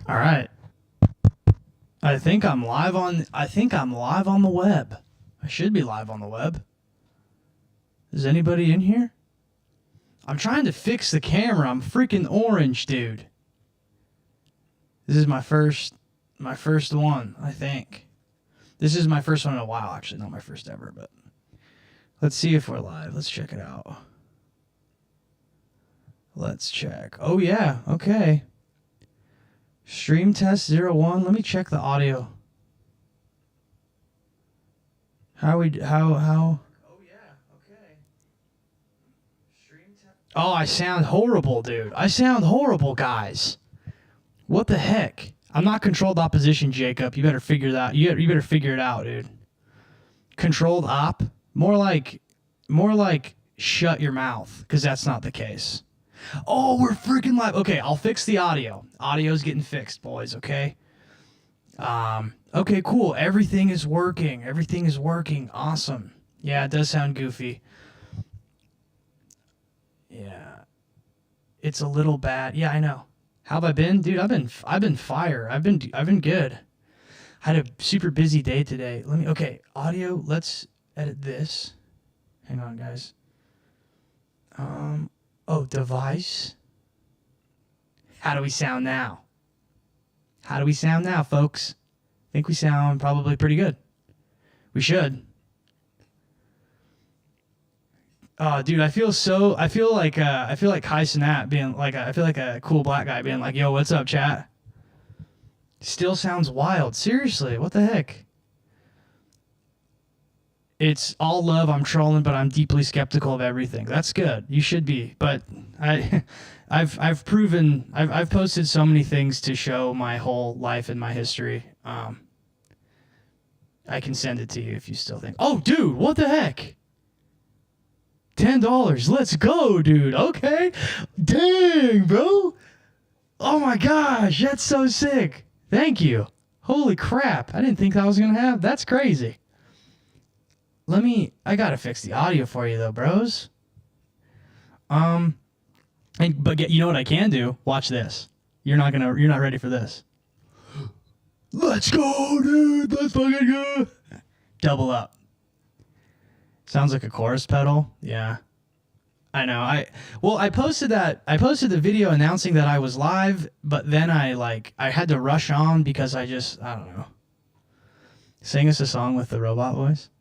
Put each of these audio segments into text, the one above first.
All right. I think I'm live on the web. I should be live on the web. Is anybody in here? I'm trying to fix the camera. I'm freaking orange, dude. This is my first one, I think. This is my first one in a while, actually. Not my first ever, but let's see if we're live. Let's check it out. Let's check. Oh, yeah. Okay. Stream test 01. Let me check the audio. How? Oh, yeah. Okay. Stream test. Oh, I sound horrible, dude. I sound horrible, guys. What the heck? I'm not controlled opposition, Jacob. You better figure that. You better figure it out, dude. Controlled op? More like shut your mouth, because that's not the case. Oh, we're freaking live. Okay, I'll fix the audio. Audio's getting fixed, boys, okay? Okay, cool. Everything is working. Everything is working. Awesome. Yeah, it does sound goofy. Yeah. It's a little bad. Yeah, I know. How have I been? Dude, I've been fire. I've been good. I had a super busy day today. Okay, audio, let's edit this. Hang on, guys. Oh, device. How do we sound now? How do we sound now, folks? I think we sound probably pretty good. We should. Dude, I feel like Kai Cenat being like, I feel like a cool black guy being like, yo, what's up, chat? Still sounds wild. Seriously, what the heck? It's all love. I'm trolling, but I'm deeply skeptical of everything. That's good. You should be. But I've posted so many things to show my whole life and my history. I can send it to you if you still think. Oh, dude, what the heck? $10. Let's go, dude. Okay. Dang, bro. Oh my gosh, that's so sick. Thank you. Holy crap. I didn't think that was going to happen. That's crazy. I gotta fix the audio for you though, bros. But you know what I can do? Watch this. You're not ready for this. Let's go, dude. Let's fucking go. Double up. Sounds like a chorus pedal. Yeah. I know. I posted the video announcing that I was live, but then I had to rush on because I don't know. Sing us a song with the robot voice.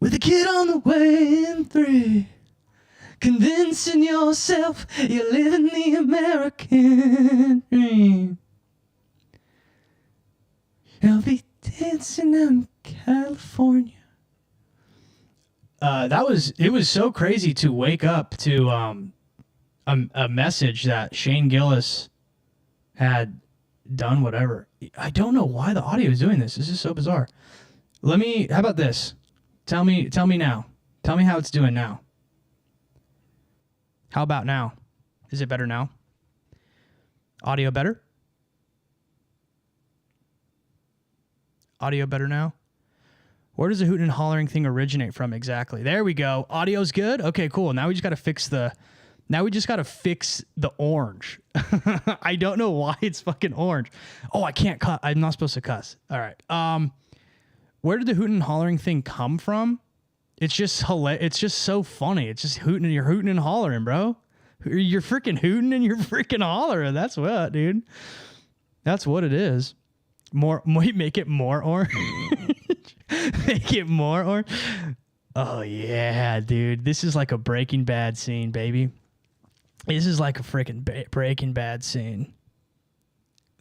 With a kid on the way in 3, convincing yourself you're living the American dream. I'll be dancing in California. It was so crazy to wake up to a message that Shane Gillis had done whatever. I don't know why the audio is doing this. This is so bizarre. How about this? Tell me now. Tell me how it's doing now. How about now? Is it better now? Audio better? Audio better now? Where does the hooting and hollering thing originate from exactly? There we go. Audio's good? Okay, cool. Now we just got to fix the orange. I don't know why it's fucking orange. Oh, I can't cut. I'm not supposed to cuss. All right. Where did the hooting and hollering thing come from? It's just it's just so funny. It's just you're hooting and hollering, bro. You're freaking hooting and you're freaking hollering. That's what, dude. That's what it is. Make it more orange. Make it more orange. Oh yeah, dude. This is like a Breaking Bad scene, baby. This is like a freaking Breaking Bad scene.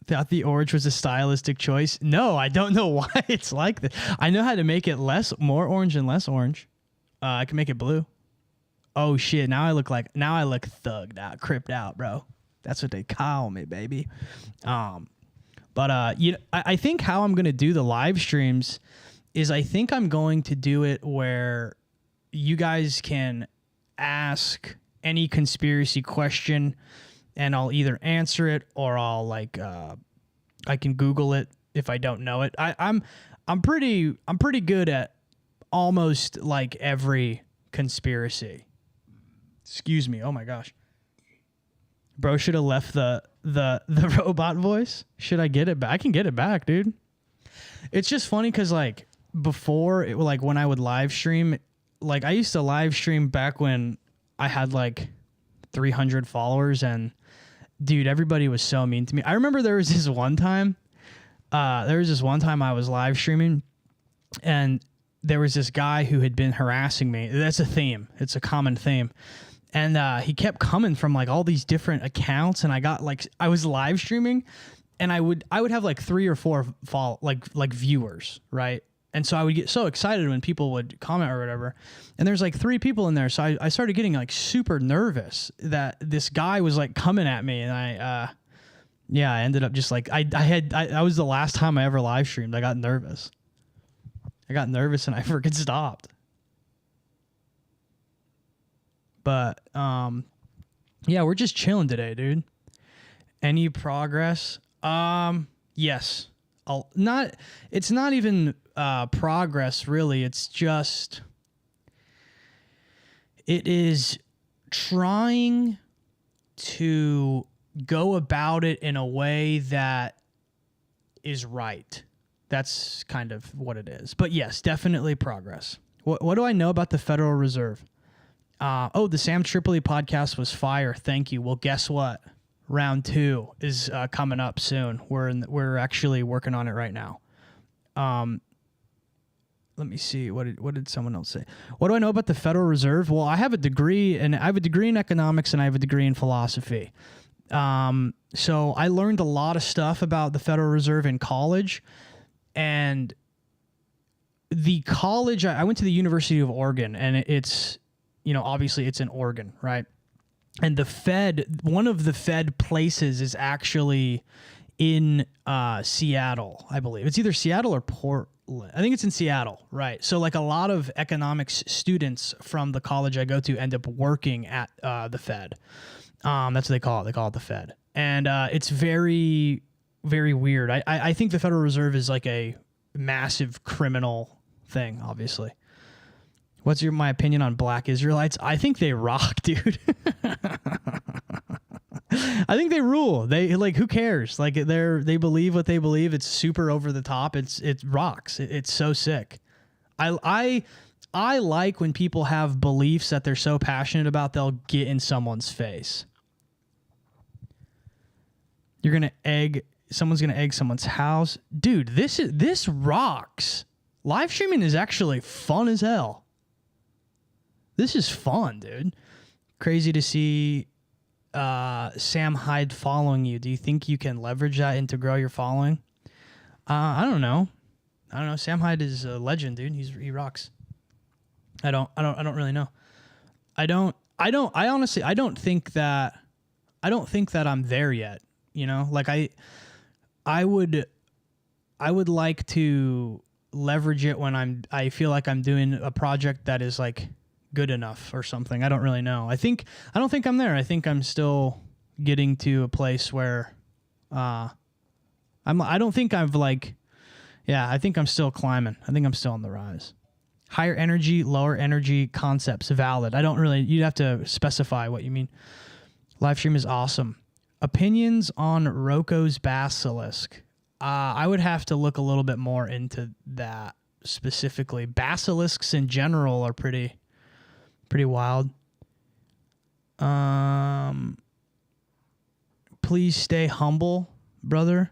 Thought the orange was a stylistic choice. No, I don't know why it's like this. I know how to make it more orange and less orange. I can make it blue. Oh shit! Now I look thugged out, cripped out, bro. That's what they call me, baby. I think how I'm gonna do the live streams is I think I'm going to do it where you guys can ask any conspiracy question. And I'll either answer it or I'll I can Google it if I don't know it. I'm pretty good at almost like every conspiracy. Excuse me. Oh my gosh. Bro should have left the robot voice. Should I get it back? I can get it back, dude. It's just funny because like before, like when I would live stream, like I used to live stream back when I had like 300 followers, and dude, everybody was so mean to me. I remember there was this one time I was live streaming, and there was this guy who had been harassing me. That's a theme. It's a common theme. And he kept coming from like all these different accounts, and I got like, I was live streaming, and I would have like 3 or 4 viewers, right? And so I would get so excited when people would comment or whatever. And there's like 3 people in there, so I started getting like super nervous that this guy was like coming at me, and I ended up just like I was the last time I ever live streamed. I got nervous, and I freaking stopped. But, yeah, we're just chilling today, dude. Any progress? Yes. It's not even, progress, really. It's just, it is trying to go about it in a way that is right. That's kind of what it is. But yes, definitely progress. What do I know about the Federal Reserve? The Sam Tripoli podcast was fire. Thank you. Well, guess what? Round 2 is coming up soon. We're actually working on it right now. Let me see. What did someone else say? What do I know about the Federal Reserve? Well, I have a degree in economics, and I have a degree in philosophy. So I learned a lot of stuff about the Federal Reserve in college, and the college I went to the University of Oregon, and it's, obviously it's in Oregon, right? And the Fed, one of the Fed places is actually in Seattle, I believe. It's either Seattle or Portland. I think it's in Seattle, right? So like a lot of economics students from the college I go to end up working at the Fed. That's what they call it. They call it the Fed. And it's very, very weird. I think the Federal Reserve is like a massive criminal thing, obviously. What's my opinion on Black Israelites? I think they rock, dude. I think they rule. They like, who cares? Like they believe what they believe. It's super over the top. It rocks. It's so sick. I like when people have beliefs that they're so passionate about they'll get in someone's face. Someone's gonna egg someone's house, dude. This rocks. Live streaming is actually fun as hell. This is fun, dude. Crazy to see Sam Hyde following you. Do you think you can leverage that and to grow your following? I don't know. Sam Hyde is a legend, dude. He rocks. I don't really know. I honestly don't think that I'm there yet, Like I would like to leverage it when I feel like I'm doing a project that is like good enough or something. I don't really know. I don't think I'm there. I think I'm still getting to a place where I think I'm still climbing. I think I'm still on the rise. Higher energy, lower energy concepts valid. You'd have to specify what you mean. Live stream is awesome. Opinions on Rocco's basilisk. I would have to look a little bit more into that specifically. Basilisks in general are pretty wild. Please stay humble, brother.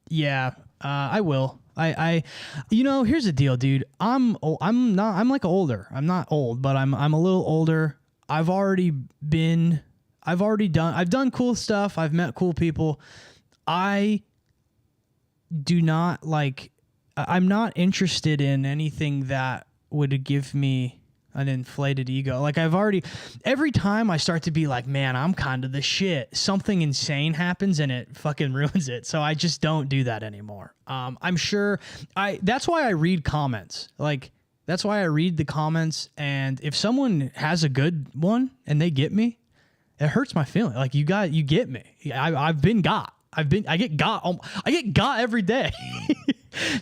Yeah, I will. Here's the deal, dude. I'm like older. I'm not old, but I'm a little older. I've done cool stuff. I've met cool people. I'm not interested in anything that would give me an inflated ego. Like every time I start to be like, man, I'm kind of the shit, something insane happens and it fucking ruins it. So I just don't do that anymore. I'm sure that's why I read comments. Like, that's why I read the comments. And if someone has a good one and they get me, it hurts my feeling. Like you get me. I've been got. I get got every day.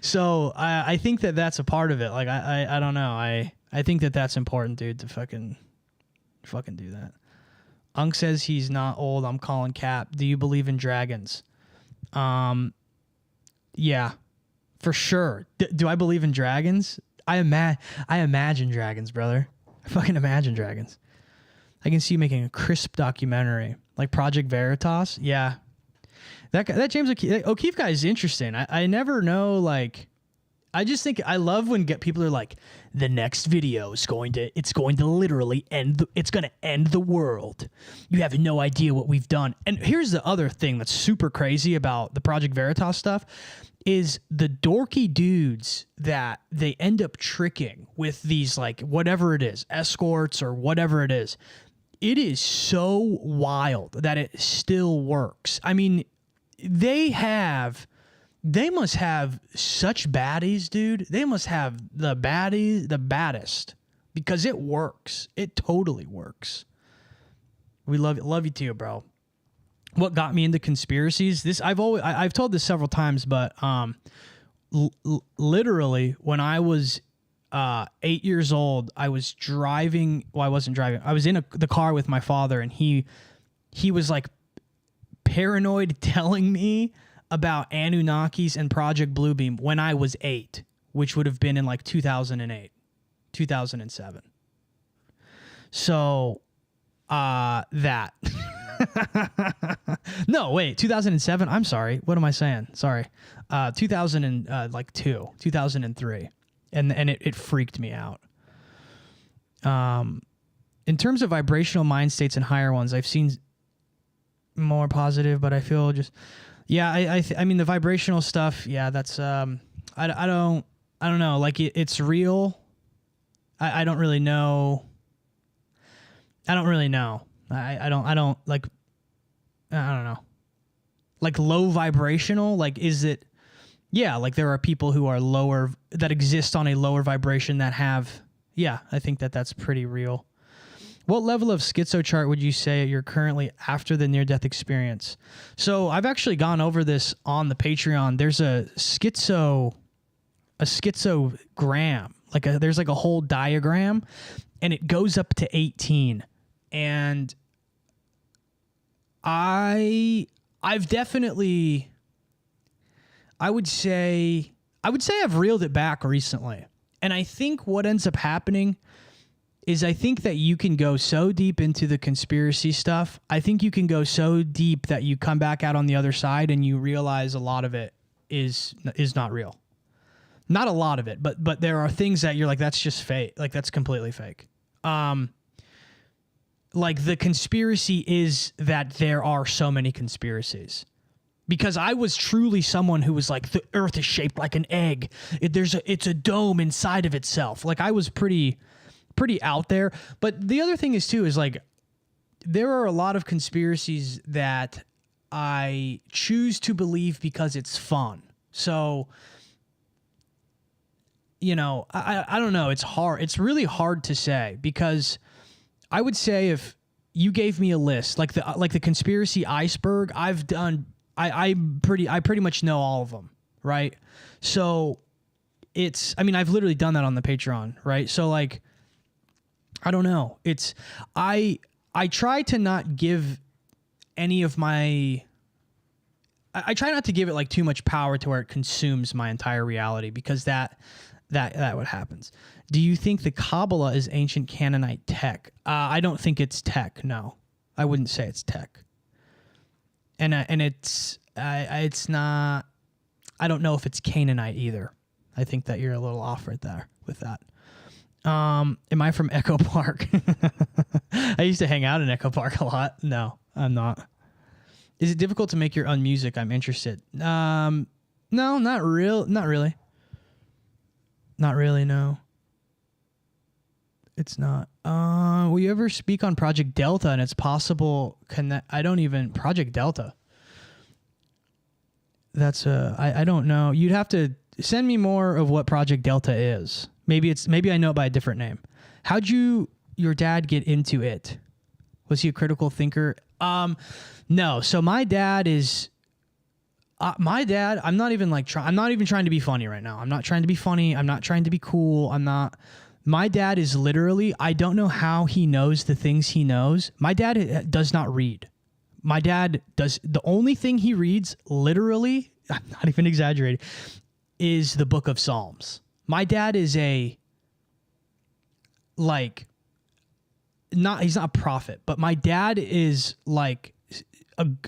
So I think that's a part of it. Like, I don't know. I think that's important, dude, to fucking do that. Unk says he's not old. I'm calling cap. Do you believe in dragons? Yeah, for sure. Do I believe in dragons? I imagine dragons, brother. I fucking imagine dragons. I can see you making a crisp documentary like Project Veritas. Yeah, that James O'Keefe guy is interesting. I never know, like, I just think I love when people are like, the next video is going to literally end the world. You have no idea what we've done. And here's the other thing that's super crazy about the Project Veritas stuff is the dorky dudes that they end up tricking with these, like, whatever it is, escorts or whatever it is. It is so wild that it still works. I mean, they must have such baddies, dude. They must have the baddest, because it works. It totally works. We love you too, bro. What got me into conspiracies? I've told this several times, but literally when I was 8 years old, I was driving. Well, I wasn't driving. I was in the car with my father, and he was like paranoid, telling me about Anunnakis and Project Bluebeam when I was 8, which would have been in like 2008, 2007. So, that. No, wait, 2007. I'm sorry. What am I saying? Sorry. 2003. And it freaked me out. In terms of vibrational mind states and higher ones, I've seen more positive, but I feel just, yeah, I mean the vibrational stuff. Yeah, that's I don't know. Like it's real. I don't really know. I don't really know. I don't like. I don't know. Like low vibrational. Like is it? Yeah, like there are people who are lower that exist on a lower vibration that have. Yeah, I think that's pretty real. What level of schizo chart would you say you're currently after the near-death experience? So I've actually gone over this on the Patreon. There's a schizogram. There's like a whole diagram, and it goes up to 18. And I've definitely, I would say I've reeled it back recently. And I think what ends up happening is I think that you can go so deep into the conspiracy stuff. I think you can go so deep that you come back out on the other side and you realize a lot of it is not real. Not a lot of it, but there are things that you're like, that's just fake. Like that's completely fake. Like the conspiracy is that there are so many conspiracies. Because I was truly someone who was like, the earth is shaped like an egg. It's a dome inside of itself. Like I was pretty out there. But the other thing is too, is like, there are a lot of conspiracies that I choose to believe because it's fun. So, you know, I don't know. It's hard. It's really hard to say, because I would say if you gave me a list, like the conspiracy iceberg, I've done, I pretty much know all of them. Right. So I've literally done that on the Patreon. Right. So like, I don't know. I try to not give any of my, I try not to give it like too much power to where it consumes my entire reality, because that what happens. Do you think the Kabbalah is ancient Canaanite tech? I don't think it's tech. No, I wouldn't say it's tech. And it's not, I don't know if it's Canaanite either. I think that you're a little off right there with that. Am I from Echo Park? I used to hang out in Echo Park a lot. No, I'm not. Is it difficult to make your own music? I'm interested. No, not really. Not really, no. It's not. Will you ever speak on Project Delta and its possible Project Delta? That's I don't know. You'd have to send me more of what Project Delta is. Maybe I know it by a different name. How'd your dad get into it? Was he a critical thinker? No. So my dad is, I'm not even trying to be funny right now. I'm not trying to be funny. I'm not trying to be cool. I'm not, My dad is literally, I don't know how he knows the things he knows. My dad does not read. My dad does, the only thing he reads, literally, I'm not even exaggerating, is the book of Psalms. My dad is he's not a prophet, but my dad is like,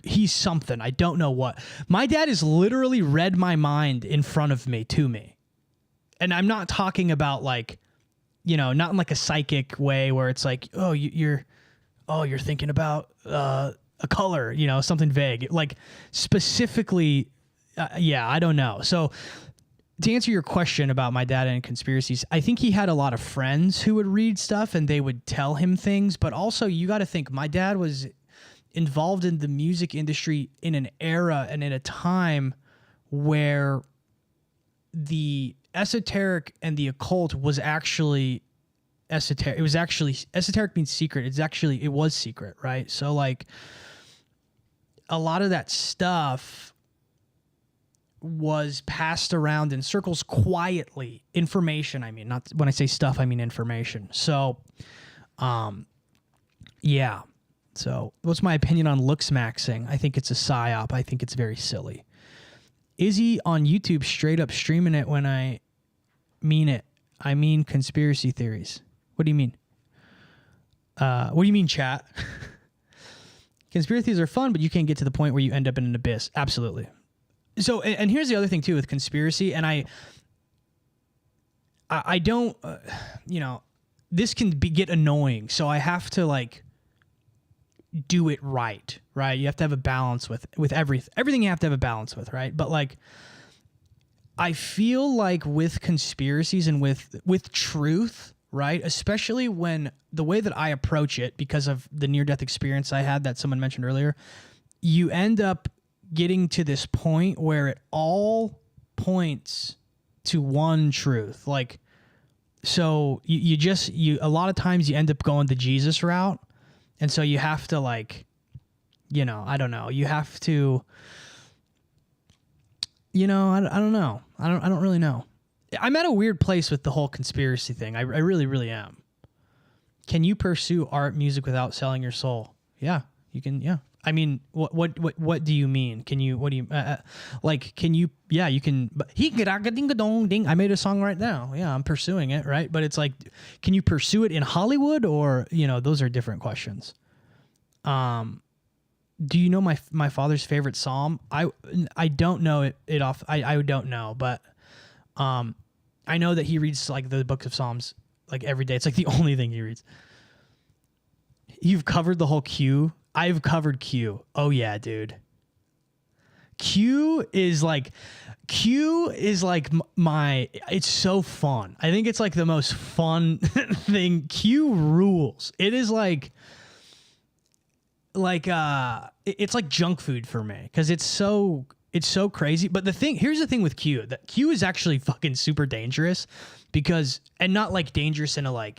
he's something. I don't know what. My dad has literally read my mind in front of me, to me. And I'm not talking about like, you know, not in like a psychic way where it's like, oh, you're thinking about a color, you know, something vague. Like specifically, yeah, I don't know. So to answer your question about my dad and conspiracies, I think he had a lot of friends who would read stuff and they would tell him things. But also you got to think my dad was involved in the music industry in an era and in a time where the esoteric and the occult was actually esoteric. It was actually, esoteric means secret. It was secret, right? So like a lot of that stuff was passed around in circles quietly. Information, I mean, not when I say stuff, I mean information. So, yeah. So what's my opinion on looks maxing? I think it's a psyop. I think it's very silly. IZZY on YouTube straight up streaming it when I mean it. I mean conspiracy theories. What do you mean? What do you mean, chat? Conspiracy theories are fun, but you can't get to the point where you end up in an abyss. Absolutely. So, and here's the other thing too with conspiracy, and I don't, you know, this can get annoying. So I have to like do it right? You have to have a balance with everything you have to have a balance with, right? But like, I feel like with conspiracies and with truth, right? Especially when the way that I approach it, because of the near-death experience I had that someone mentioned earlier, you end up getting to this point where it all points to one truth. Like, so you a lot of times you end up going the Jesus route. And so you have to like, you know, I don't know. You have to, you know, I don't know. I don't really know. I'm at a weird place with the whole conspiracy thing. I really, really am. Can you pursue art, music without selling your soul? Yeah, you can. Yeah. I mean, what do you mean? Can you, what do you, like, can you, yeah, you can, but I made a song right now. Yeah, I'm pursuing it, right? But it's like, can you pursue it in Hollywood or, you know, those are different questions. Do you know my father's favorite psalm? I don't know it off, I don't know, but, I know that he reads like the books of Psalms like every day. It's like the only thing he reads. You've covered the whole Q. I've covered Q. Oh yeah, dude. Q is like my, it's so fun. I think it's like the most fun thing. Q rules. It is like it's like junk food for me because it's so crazy. But here's the thing with Q, that Q is actually fucking super dangerous because, and not like dangerous in a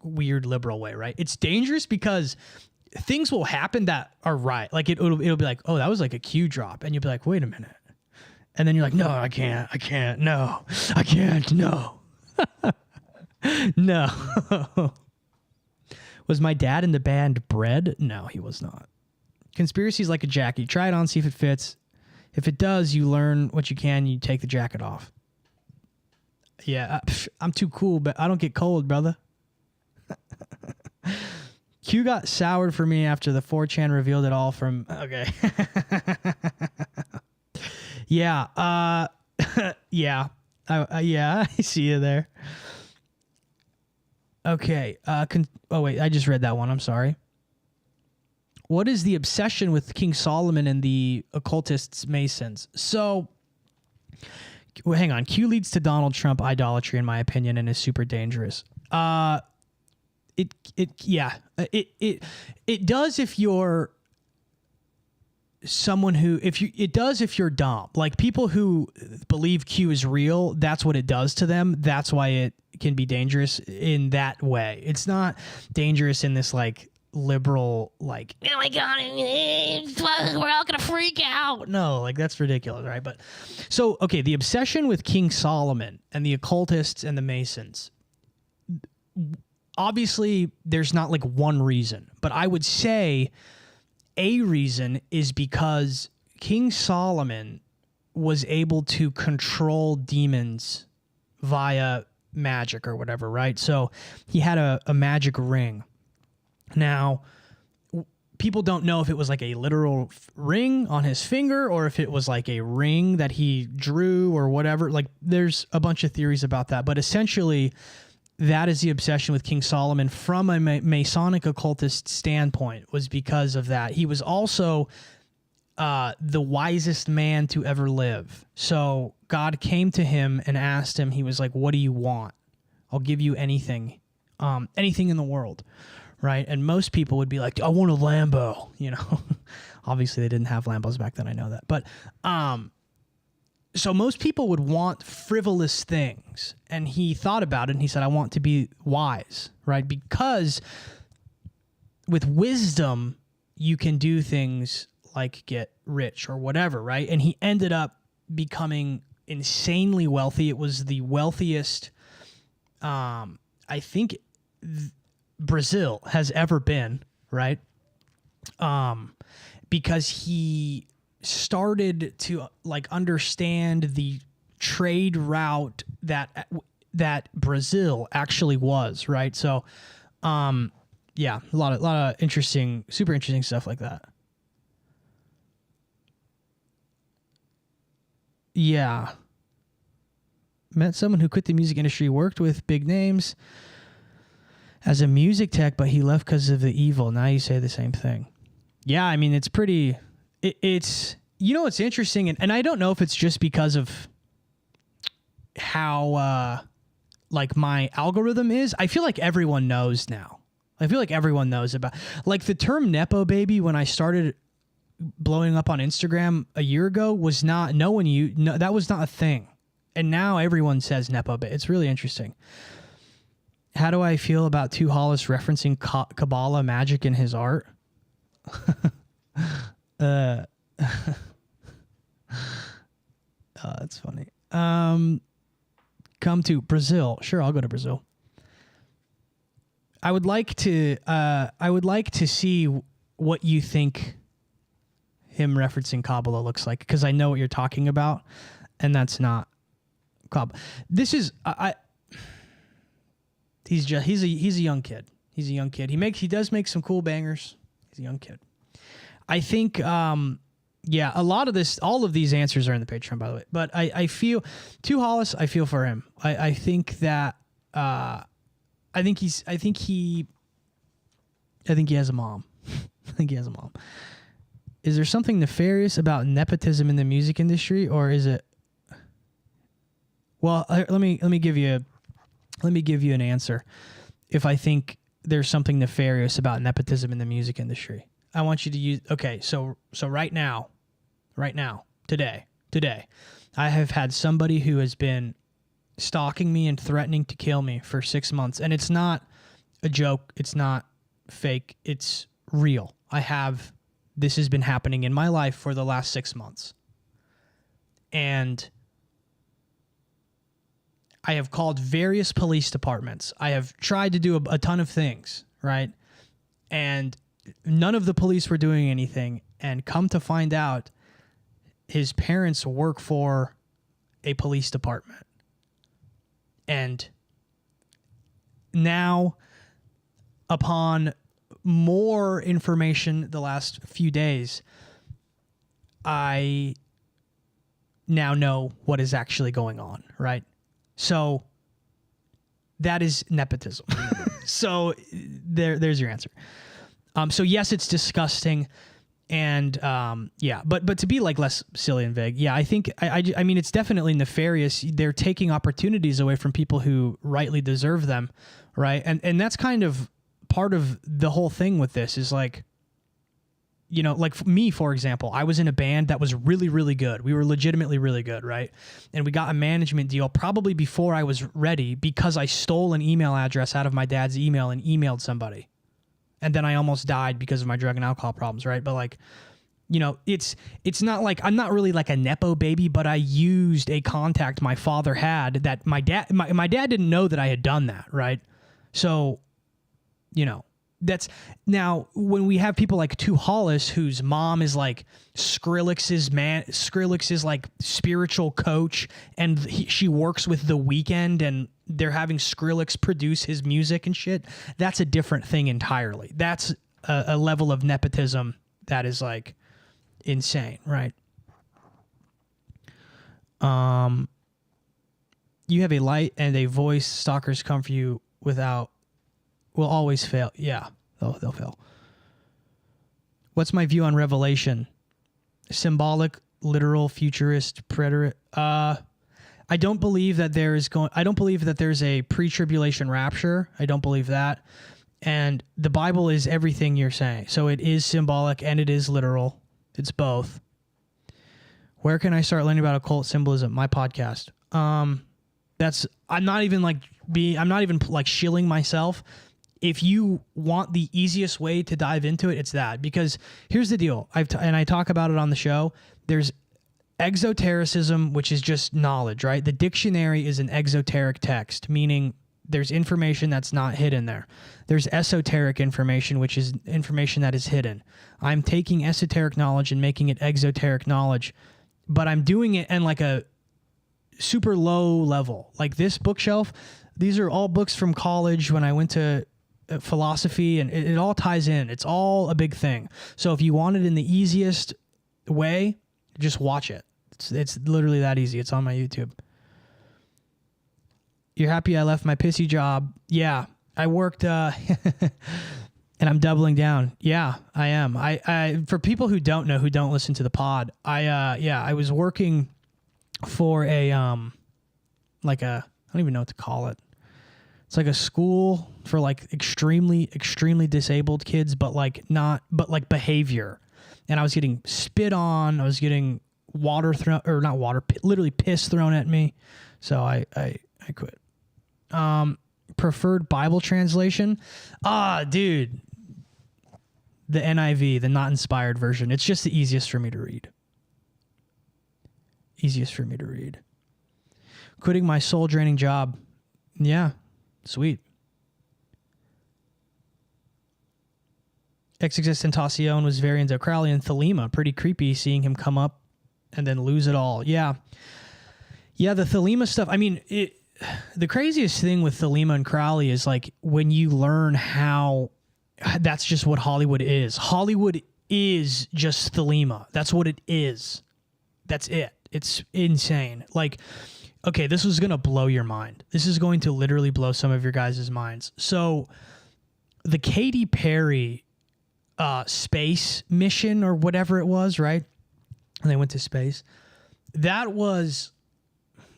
weird liberal way, right? It's dangerous because things will happen that are right. Like it'll be like, oh, that was like a Q drop. And you'll be like, wait a minute. And then you're like, no, I can't, no, I can't, no. No. Was my dad in the band Bread? No, he was not. Conspiracy is like a jacket. You try it on, see if it fits. If it does, you learn what you can, you take the jacket off. Yeah, I'm too cool, but I don't get cold, brother. Q got soured for me after the 4chan revealed it all from... Okay. Yeah. Yeah. Yeah, I see you there. Okay. Oh, wait. I just read that one. I'm sorry. What is the obsession with King Solomon and the occultists Masons? So, well, hang on. Q leads to Donald Trump idolatry, in my opinion, and is super dangerous. It does if you're someone who, it does if you're dumb. Like people who believe Q is real, that's what it does to them. That's why it can be dangerous in that way. It's not dangerous in this like liberal, like, oh my God, we're all gonna freak out. No, like that's ridiculous, right? But so, okay, the obsession with King Solomon and the occultists and the Masons. obviously there's not like one reason, but I would say a reason is because King Solomon was able to control demons via magic or whatever, right? So he had a magic ring. Now, people don't know if it was like a literal ring on his finger or if it was like a ring that he drew or whatever. Like, there's a bunch of theories about that. But essentially, that is the obsession with King Solomon from a Masonic occultist standpoint, was because of that. He was also the wisest man to ever live. So God came to him and asked him, he was like, what do you want? I'll give you anything, anything in the world. Right. And most people would be like, I want a Lambo, you know. Obviously they didn't have Lambos back then, I know that. But so most people would want frivolous things. And he thought about it and he said, I want to be wise, right? Because with wisdom, you can do things like get rich or whatever, right? And he ended up becoming insanely wealthy. It was the wealthiest, I think, Brazil has ever been, right? Because he started to like understand the trade route that Brazil actually was, right? So, yeah, a lot of interesting, super interesting stuff like that. Yeah. Met someone who quit the music industry, worked with big names as a music tech, but he left because of the evil. Now you say the same thing. Yeah, I mean, it's pretty... It's... You know, it's interesting, and I don't know if it's just because of how, like, my algorithm is. I feel like everyone knows now. I feel like everyone knows about... Like, the term Nepo baby, when I started blowing up on Instagram a year ago, was not... that was not a thing. And now everyone says Nepo baby. It's really interesting. How do I feel about Tu Hollis referencing Kabbalah magic in his art? That's funny. Come to Brazil. Sure, I'll go to Brazil. I would like to see what you think him referencing Kabbalah looks like, because I know what you're talking about, and that's not Kabbalah. This is he's a young kid. He's a young kid. He does make some cool bangers. He's a young kid. I think yeah, all of these answers are in the Patreon, by the way. But I feel Tu Hollis, I feel for him. I think that I think he has a mom. I think he has a mom. Is there something nefarious about nepotism in the music industry, or is it? Well, let me give you an answer. If I think there's something nefarious about nepotism in the music industry, I want you to use. Okay, so right now, today, I have had somebody who has been stalking me and threatening to kill me for 6 months, and it's not a joke. It's not fake. It's real. This has been happening in my life for the last 6 months. And I have called various police departments. I have tried to do a ton of things, right? And none of the police were doing anything. And come to find out, his parents work for a police department. And now, upon more information the last few days, I now know what is actually going on, right? So that is nepotism. So there's your answer. So yes, it's disgusting, and yeah, but to be like less silly and vague, yeah, I think I mean, it's definitely nefarious. They're taking opportunities away from people who rightly deserve them, right? And that's kind of part of the whole thing with this is like, you know, like me, for example, I was in a band that was really, really good. We were legitimately really good, right? And we got a management deal probably before I was ready because I stole an email address out of my dad's email and emailed somebody. And then I almost died because of my drug and alcohol problems, right? But like, you know, it's not like, I'm not really like a Nepo baby, but I used a contact my father had that my dad didn't know that I had done that, right? So, you know, that's now when we have people like Tu Hollis, whose mom is like Skrillex's like spiritual coach, and she works with The Weeknd, and they're having Skrillex produce his music and shit. That's a different thing entirely. That's a level of nepotism that is like insane, right? You have a light and a voice. Stalkers come for you without. Will always fail. Yeah, they'll fail. What's my view on Revelation? Symbolic, literal, futurist, preterist. I don't believe that there is I don't believe that there's a pre-tribulation rapture. I don't believe that. And the Bible is everything you're saying. So it is symbolic and it is literal. It's both. Where can I start learning about occult symbolism? My podcast. I'm not even like shilling myself. If you want the easiest way to dive into it, it's that. Because here's the deal. And I talk about it on the show. There's exotericism, which is just knowledge, right? The dictionary is an exoteric text, meaning there's information that's not hidden there. There's esoteric information, which is information that is hidden. I'm taking esoteric knowledge and making it exoteric knowledge, but I'm doing it in like a super low level. Like this bookshelf, these are all books from college when I went to philosophy, and it all ties in. It's all a big thing. So if you want it in the easiest way, just watch it. It's literally that easy. It's on my YouTube. You're happy I left my pissy job? Yeah, I worked, and I'm doubling down. Yeah, I am. I for people who don't know, who don't listen to the pod, I was working for a I don't even know what to call it. It's like a school for like extremely disabled kids, but like behavior. And I was getting spit on. I was getting literally piss thrown at me. So I quit. Preferred Bible translation. Dude. The NIV, the not inspired version. It's just the easiest for me to read. Quitting my soul draining job. Yeah. Sweet. Existentiation was very into Crowley and Thelema. Pretty creepy seeing him come up and then lose it all. Yeah. Yeah, the Thelema stuff. I mean, the craziest thing with Thelema and Crowley is like when you learn how that's just what Hollywood is. Hollywood is just Thelema. That's what it is. That's it. It's insane. Like, okay, this is going to blow your mind. This is going to literally blow some of your guys' minds. So the Katy Perry space mission or whatever it was, right? And they went to space. That was,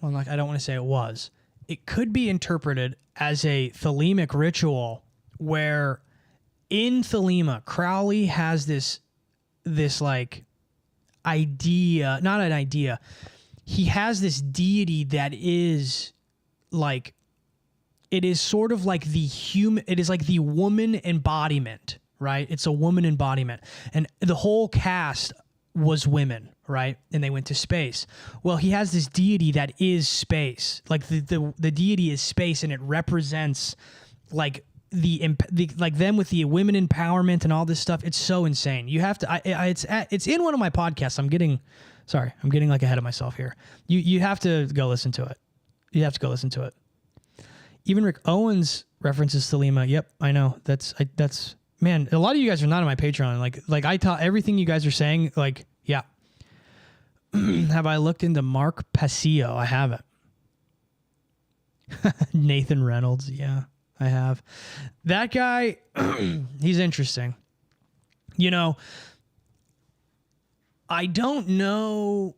well, like, I don't want to say it was. It could be interpreted as a Thelemic ritual where in Thelema, Crowley has this like idea, not an idea. He has this deity that is like, it is sort of like the human, it is like the woman embodiment, right? It's a woman embodiment. And the whole cast was women, right? And they went to space. Well, he has this deity that is space. Like the deity is space, and it represents like the like them with the women empowerment and all this stuff. It's so insane. You have to. It's in one of my podcasts. I'm getting like ahead of myself here. You have to go listen to it. You have to go listen to it. Even Rick Owens references Thelema. Yep, I know. That's man. A lot of you guys are not on my Patreon. Like I taught everything you guys are saying. Like, yeah. Have I looked into Mark Passio? I haven't. Nathan Reynolds. Yeah, I have. That guy, he's interesting. You know, I don't know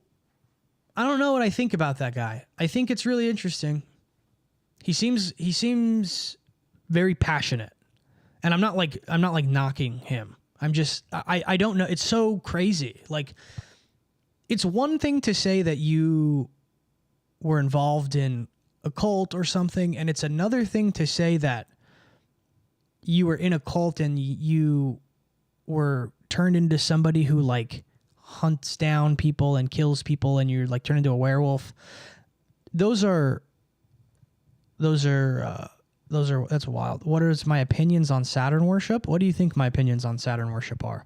what I think about that guy. I think it's really interesting. He seems very passionate. And I'm not like knocking him. I don't know. It's so crazy. Like, it's one thing to say that you were involved in a cult or something, and it's another thing to say that you were in a cult and you were turned into somebody who like hunts down people and kills people, and you're like turned into a werewolf. Those are That's wild. What is my opinions on Saturn worship? What do you think my opinions on Saturn worship are?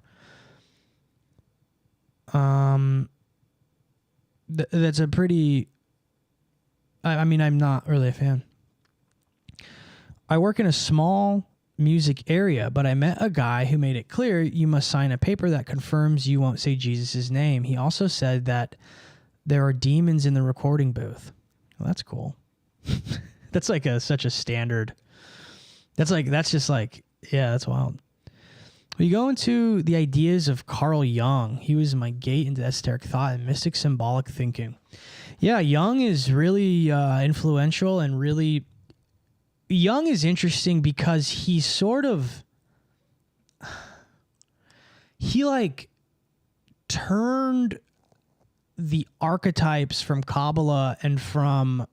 That's a pretty. I mean, I'm not really a fan. I work in a small music area, but I met a guy who made it clear you must sign a paper that confirms you won't say Jesus' name. He also said that there are demons in the recording booth. Well, that's cool. That's like such a standard. That's just like, yeah, that's wild. We go into the ideas of Carl Jung. He was my gate into esoteric thought and mystic symbolic thinking. Yeah, Jung is really influential and really... Jung is interesting because he sort of... He like turned the archetypes from Kabbalah and from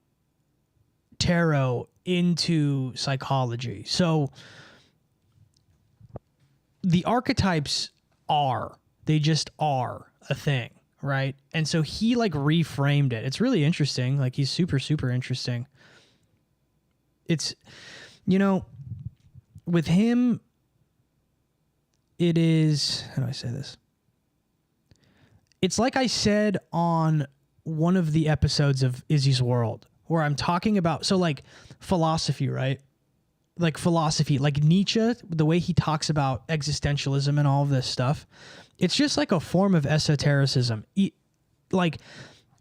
tarot into psychology. So the archetypes they just are a thing, right? And so he like reframed it. It's really interesting. Like he's super, super interesting. It's, with him, it is, how do I say this? It's like I said on one of the episodes of Izzy's World, where I'm talking about, so like philosophy, right? Like philosophy, like Nietzsche, the way he talks about existentialism and all of this stuff, it's just like a form of esotericism. Like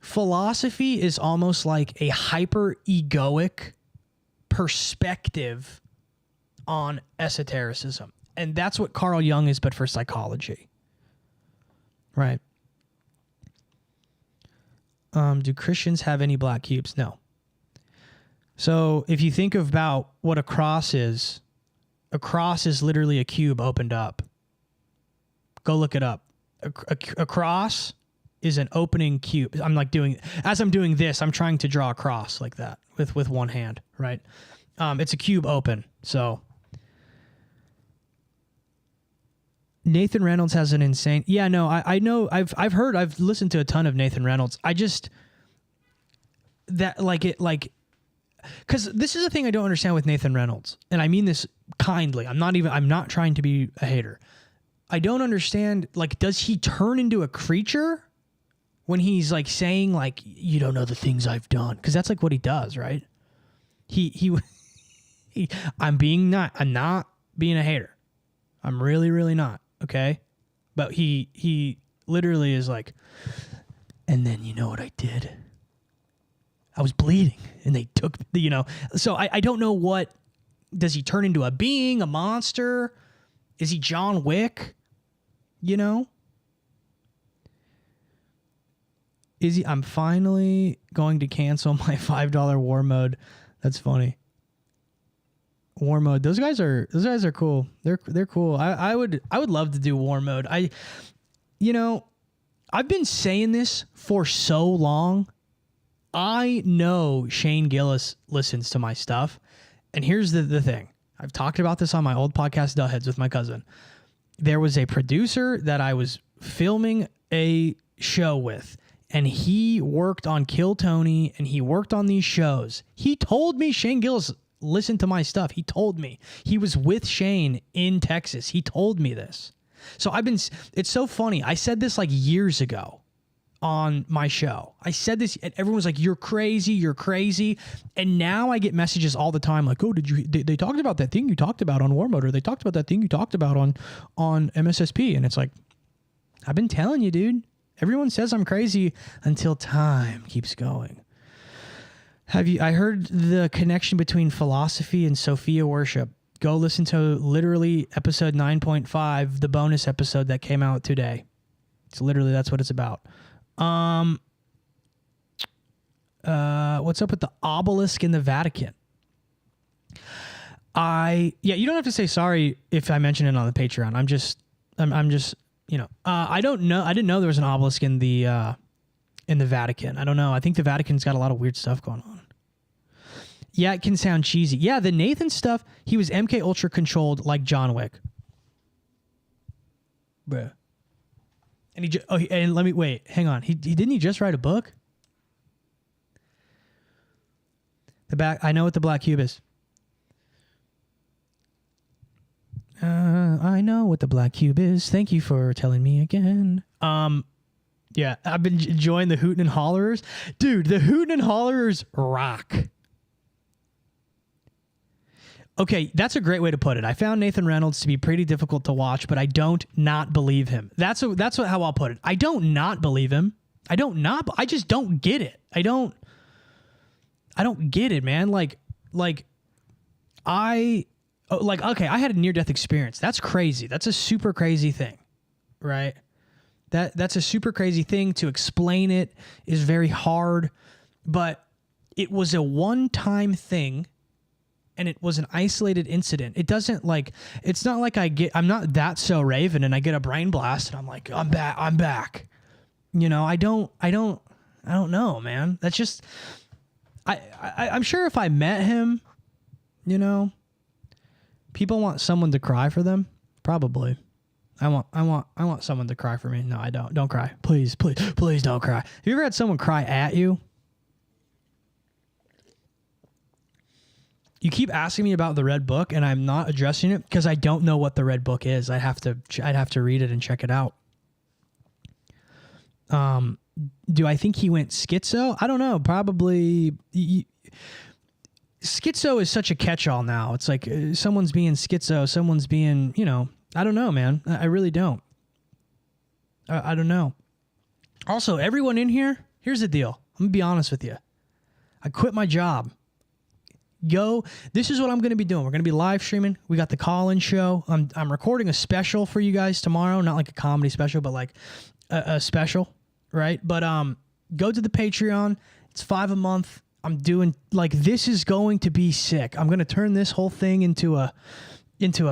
philosophy is almost like a hyper egoic perspective on esotericism. And that's what Carl Jung is, but for psychology. Right. Do Christians have any black cubes? No. So if you think about what a cross is literally a cube opened up. Go look it up. A cross is an opening cube. I'm like as I'm doing this, I'm trying to draw a cross like that with one hand, right? It's a cube open. So Nathan Reynolds has an insane... Yeah, no, I know. I've listened to a ton of Nathan Reynolds. I just... Because this is the thing I don't understand with Nathan Reynolds. And I mean this kindly. I'm not trying to be a hater. I don't understand, like, does he turn into a creature when he's like saying like, you don't know the things I've done? Because that's like what he does, right? I'm not being a hater. I'm really, really not. Okay. But he literally is like, and then you know what I did? I was bleeding and they took, so I don't know what, does he turn into a being, a monster? Is he John Wick? I'm finally going to cancel my $5 war mode. That's funny. War mode. Those guys are cool. They're cool. I would love to do war mode. I've been saying this for so long. I know Shane Gillis listens to my stuff. And here's the thing. I've talked about this on my old podcast, Dullheads, with my cousin. There was a producer that I was filming a show with, and he worked on Kill Tony, and he worked on these shows. He told me Shane Gillis listened to my stuff. He told me. He was with Shane in Texas. He told me this. So it's so funny. I said this like years ago on my show. I said this and everyone was like, you're crazy. And now I get messages all the time like, oh, they talked about that thing you talked about on War Mode, or they talked about that thing you talked about on MSSP. And it's like, I've been telling you, dude. Everyone says I'm crazy until time keeps going. I heard the connection between philosophy and Sophia worship. Go listen to literally episode 9.5, the bonus episode that came out today. It's literally, that's what it's about. What's up with the obelisk in the Vatican? You don't have to say sorry if I mention it on the Patreon. I'm just, I don't know. I didn't know there was an obelisk in the Vatican. I don't know. I think the Vatican's got a lot of weird stuff going on. Yeah, it can sound cheesy. Yeah, the Nathan stuff, he was MK Ultra controlled like John Wick. Bruh. And hang on. Didn't he just write a book? I know what the black cube is. I know what the black cube is. Thank you for telling me again. Yeah, I've been enjoying the Hootin' and Hollerers. Dude, the Hootin' and Hollerers rock. Okay, that's a great way to put it. I found Nathan Reynolds to be pretty difficult to watch, but I don't not believe him. That's how I'll put it. I don't not believe him. I just don't get it. I don't get it, man. Okay, I had a near-death experience. That's crazy. That's a super crazy thing, right? That's a super crazy thing. To explain it is very hard, but it was a one-time thing, and it was an isolated incident. It doesn't it's not like I'm not that so Raven and I get a brain blast and I'm like, I'm back. You know, I don't know, man. That's just, I'm sure if I met him, you know, people want someone to cry for them. Probably. I want someone to cry for me. No, I don't. Don't cry. Please don't cry. Have you ever had someone cry at you? You keep asking me about the red book, and I'm not addressing it because I don't know what the red book is. I'd have to read it and check it out. Do I think he went schizo? I don't know. Probably. Schizo is such a catch-all now. It's like someone's being schizo, someone's being, you know, I don't know, man. I really don't. I don't know. Also, everyone in here, here's the deal. I'm going to be honest with you. I quit my job. This is what I'm going to be doing. We're going to be live streaming. We got the call-in show. I'm recording a special for you guys tomorrow. Not like a comedy special, but like a special, right? But go to the Patreon. It's $5 a month. I'm doing this is going to be sick. I'm going to turn this whole thing into a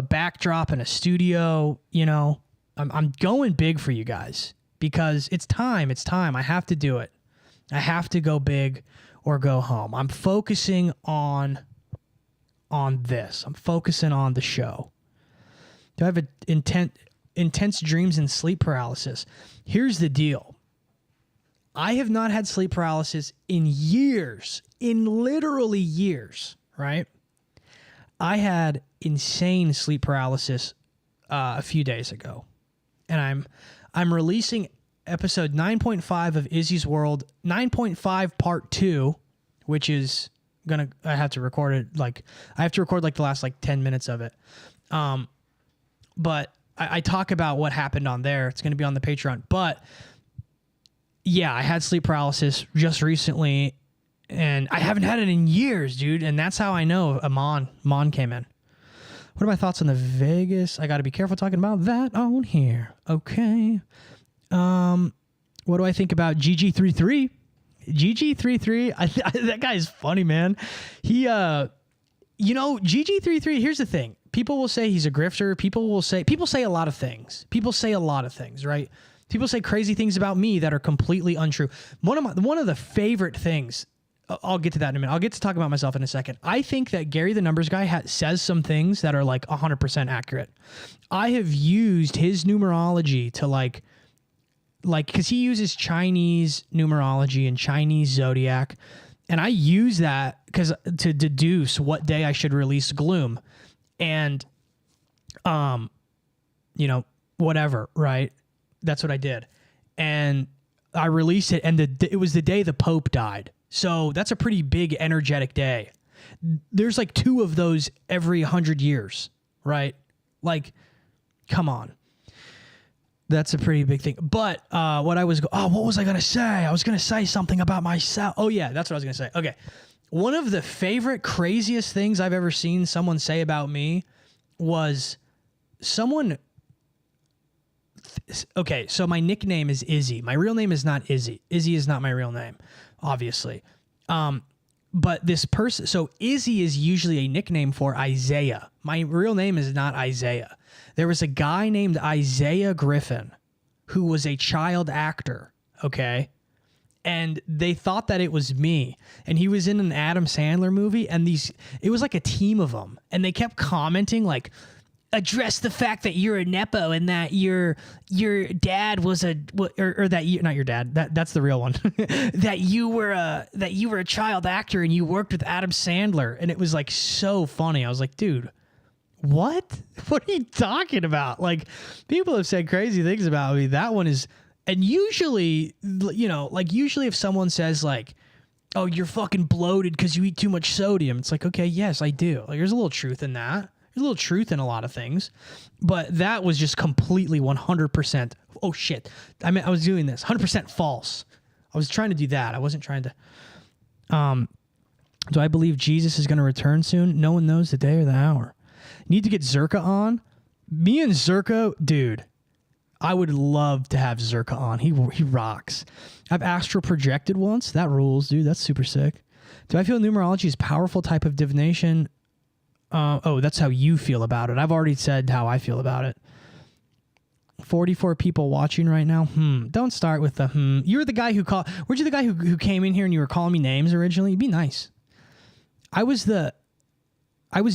backdrop in a studio. You know, I'm going big for you guys because it's time. It's time. I have to do it. I have to go big or go home. I'm focusing on this. I'm focusing on the show. Do I have intense dreams and sleep paralysis? Here's the deal. I have not had sleep paralysis in years, in literally years, right? I had insane sleep paralysis a few days ago. And I'm releasing episode 9.5 of Izzy's World, 9.5 part 2, which is I have to record it I have to record the last 10 minutes of it. But I talk about what happened on there. It's going to be on the Patreon. But yeah, I had sleep paralysis just recently, and I haven't had it in years, dude. And that's how I know a Mon came in. What are my thoughts on the Vegas? I got to be careful talking about that on here. Okay. What do I think about GG33? GG33, that guy is funny, man. He, GG33, here's the thing. People will say he's a grifter. People say a lot of things. Right? People say crazy things about me that are completely untrue. One of the favorite things, I'll get to that in a minute. I'll get to talk about myself in a second. I think that Gary the Numbers Guy says some things that are 100% accurate. I have used his numerology to because he uses Chinese numerology and Chinese zodiac, and I use that to deduce what day I should release Gloom, and whatever, right? That's what I did, and I released it, and it was the day the Pope died, so that's a pretty big energetic day. There's 2 of those every 100 years, right? Come on. That's a pretty big thing. But what was I going to say? I was going to say something about myself. Oh, yeah, that's what I was going to say. Okay. One of the favorite, craziest things I've ever seen someone say about me was someone... Okay, so my nickname is Izzy. My real name is not Izzy. Izzy is not my real name, obviously. But this person... So Izzy is usually a nickname for Isaiah. My real name is not Isaiah. There was a guy named Isaiah Griffin who was a child actor, okay? And they thought that it was me. And he was in an Adam Sandler movie, and it was like a team of them. And they kept commenting address the fact that you're a Nepo and that your dad was not your dad, that's the real one, that you were a child actor and you worked with Adam Sandler. And it was so funny. I was like, dude, What? What are you talking about? Like, people have said crazy things about me. That one is, and usually, you know, like usually if someone says like, oh, you're fucking bloated because you eat too much sodium. It's like, okay, yes, I do. Like, there's a little truth in that. There's a little truth in a lot of things. But that was just completely 100%. Oh, shit. I mean, I was doing this. 100% false. I was trying to do that. I wasn't trying to. Do I believe Jesus is going to return soon? No one knows the day or the hour. Need to get Zerka on. Me and Zerka, dude, I would love to have Zerka on. He rocks. I've astral projected once. That rules, dude. That's super sick. Do I feel numerology is a powerful type of divination? Oh, that's how you feel about it. I've already said how I feel about it. 44 people watching right now. Don't start with the You're the guy who called. Weren't you the guy who came in here and you were calling me names originally? Be nice. I was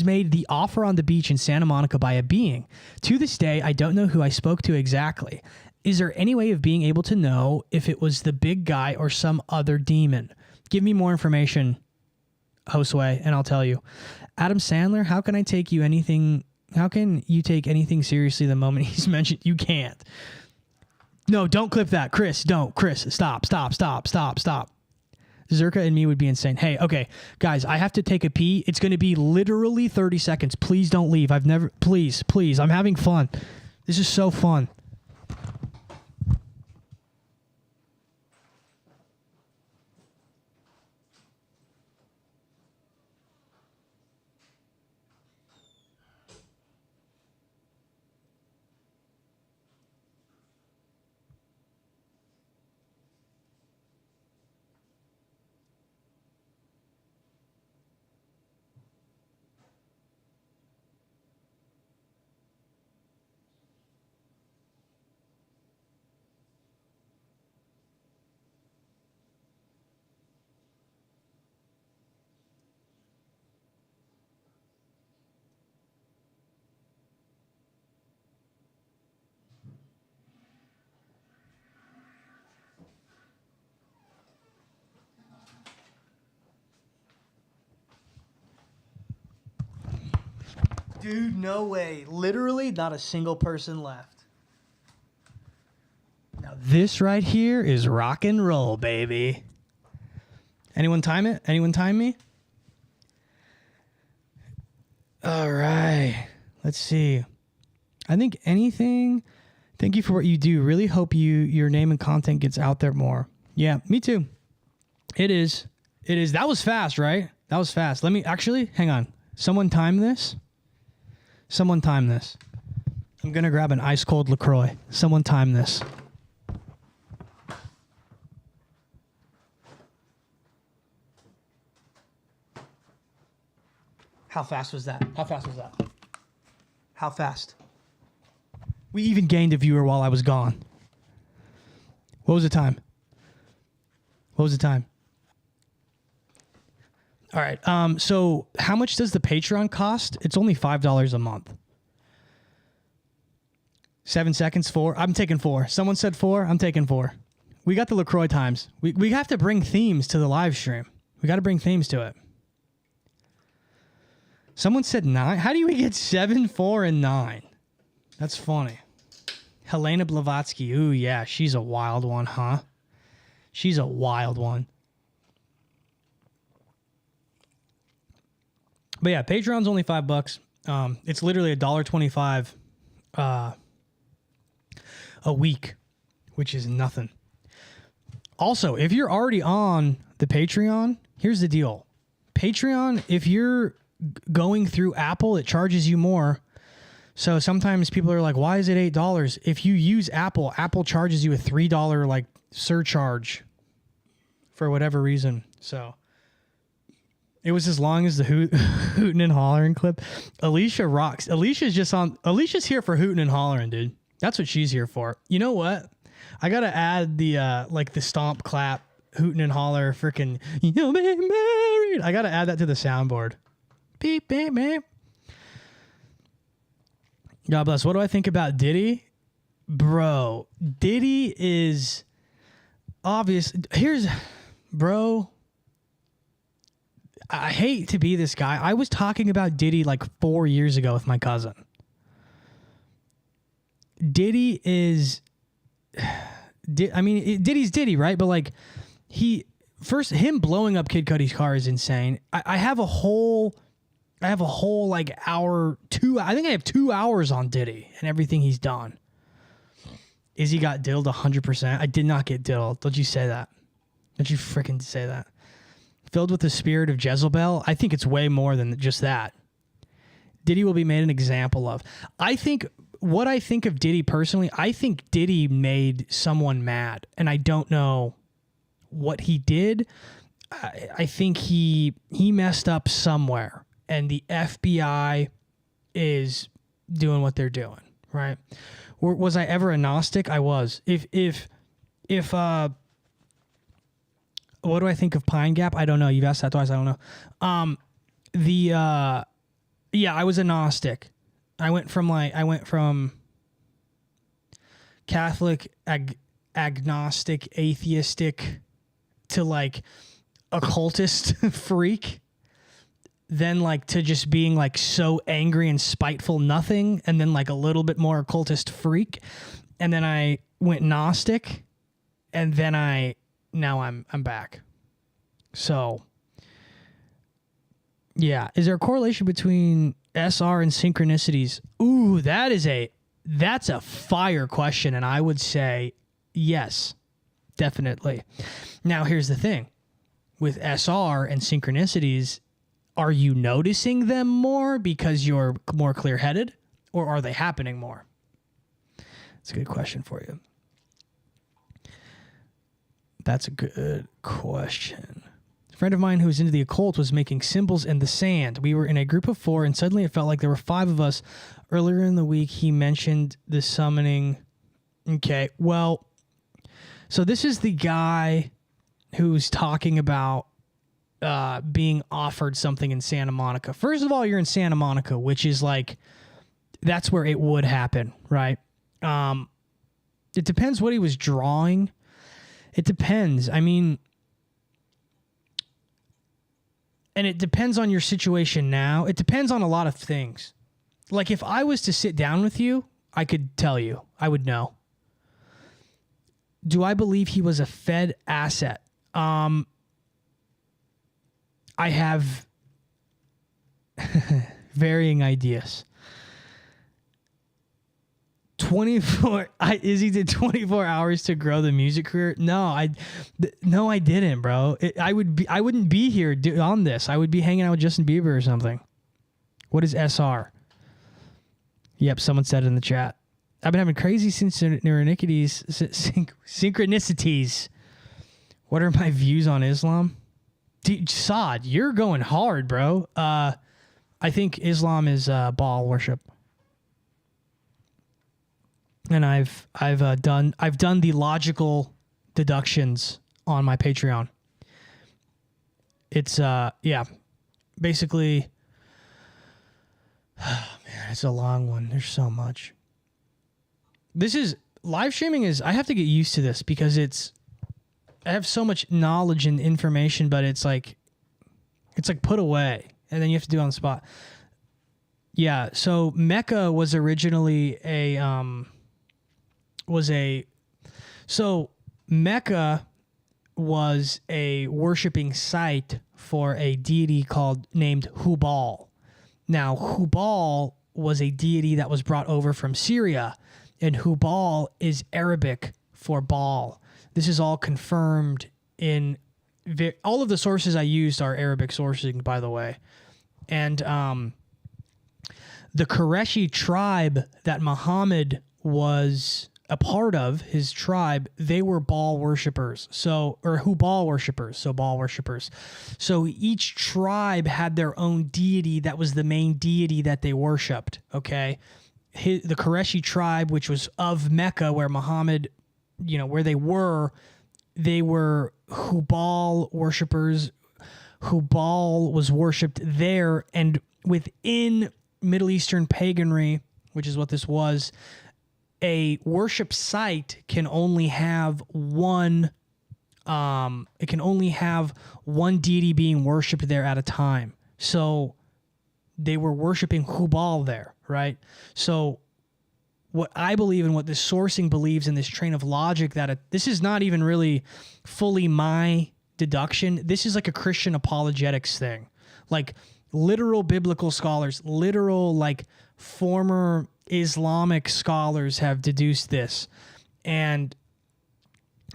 made the offer on the beach in Santa Monica by a being. To this day, I don't know who I spoke to exactly. Is there any way of being able to know if it was the big guy or some other demon? Give me more information, Josue, and I'll tell you. Adam Sandler, how can you take anything seriously the moment he's mentioned? You can't. No, don't clip that. Chris, don't. Chris, stop. Zerka and me would be insane. Hey, okay, guys, I have to take a pee. It's going to be literally 30 seconds. Please don't leave. Please, I'm having fun. This is so fun. Dude, no way. Literally not a single person left. Now this right here is rock and roll, baby. Anyone time it? Anyone time me? All right. Let's see. I think anything. Thank you for what you do. Really hope your name and content gets out there more. Yeah, me too. It is. That was fast, right? That was fast. Let me actually, hang on. Someone time this. I'm going to grab an ice cold LaCroix. Someone time this. How fast was that? How fast? We even gained a viewer while I was gone. What was the time? All right. So how much does the Patreon cost? It's only $5 a month. 7 seconds, 4. I'm taking 4. Someone said 4. I'm taking 4. We got the LaCroix times. We have to bring themes to the live stream. We got to bring themes to it. Someone said 9. How do we get 7, 4, and 9? That's funny. Helena Blavatsky. Ooh, yeah. She's a wild one, huh? She's a wild one. But yeah, Patreon's only $5. It's literally $1.25 a week, which is nothing. Also, if you're already on the Patreon, here's the deal. Patreon, if you're going through Apple, it charges you more. So sometimes people are like, why is it $8? If you use Apple, Apple charges you a $3 like surcharge for whatever reason. So it was as long as the hooting and hollering clip. Alicia rocks. Alicia's here for hooting and hollering, dude. That's what she's here for. You know what? I gotta add the the stomp clap, hooting and holler, freaking you'll be married. I gotta add that to the soundboard. Beep beep beep. God bless. What do I think about Diddy? Bro, Diddy is obvious. Bro, I hate to be this guy. I was talking about Diddy like 4 years ago with my cousin. Diddy is, Diddy's Diddy, right? But like him blowing up Kid Cudi's car is insane. I have a whole like hour, I think I have 2 hours on Diddy and everything he's done. Izzy got dilled 100%. I did not get dilled. Don't you say that. Don't you freaking say that. Filled with the spirit of Jezebel. I think it's way more than just that. Diddy will be made an example of. What I think of Diddy personally, I think Diddy made someone mad, and I don't know what he did. I think he messed up somewhere, and the FBI is doing what they're doing, right? Was I ever a Gnostic? I was. If what do I think of Pine Gap? I don't know. You've asked that twice. I don't know. Yeah, I was a Gnostic. I went from Catholic, agnostic, atheistic to like occultist freak. Then like to just being like so angry and spiteful nothing, and then like a little bit more occultist freak. And then I went Gnostic, and then now I'm back. So yeah, is there a correlation between SR and synchronicities? Ooh, that's a fire question, and I would say yes, definitely. Now here's the thing. With SR and synchronicities, are you noticing them more because you're more clear-headed, or are they happening more? That's a good question for you. That's a good question. A friend of mine who was into the occult was making symbols in the sand. We were in a group of 4, and suddenly it felt like there were 5 of us. Earlier in the week, he mentioned the summoning. Okay, well, so this is the guy who's talking about being offered something in Santa Monica. First of all, you're in Santa Monica, which is like, that's where it would happen, right? It depends what he was drawing. It depends. I mean, and it depends on your situation now. It depends on a lot of things. Like if I was to sit down with you, I could tell you. I would know. Do I believe he was a Fed asset? I have varying ideas. 24. Izzy did 24 hours to grow the music career. No, I didn't, bro. I wouldn't be here on this. I would be hanging out with Justin Bieber or something. What is SR? Yep, someone said it in the chat. I've been having crazy synchronicities. What are my views on Islam? Saad, you're going hard, bro. I think Islam is Baal worship. And I've done the logical deductions on my Patreon. It's basically, oh man, it's a long one. There's so much. This is live streaming I have to get used to this because I have so much knowledge and information, but it's like put away and then you have to do it on the spot. Yeah. So Mecca was originally Mecca was a worshiping site for a deity named Hubal. Now, Hubal was a deity that was brought over from Syria, and Hubal is Arabic for Baal. This is all confirmed in all of the sources I used are Arabic sourcing, by the way. And the Qurayshi tribe that Muhammad was a part of, his tribe, they were Baal worshippers. Or Hubal worshippers, so Baal worshippers. So each tribe had their own deity that was the main deity that they worshipped, okay? The Qurayshi tribe, which was of Mecca, where Muhammad, where they were Hubal worshippers. Hubal was worshipped there, and within Middle Eastern paganry, which is what this was, a worship site can only have one It can only have one deity being worshipped there at a time. So they were worshiping Hubal there, right? So what I believe and what this sourcing believes in this train of logic that this is not even really fully my deduction. This is like a Christian apologetics thing. Like literal biblical scholars, literal like former Islamic scholars have deduced this. And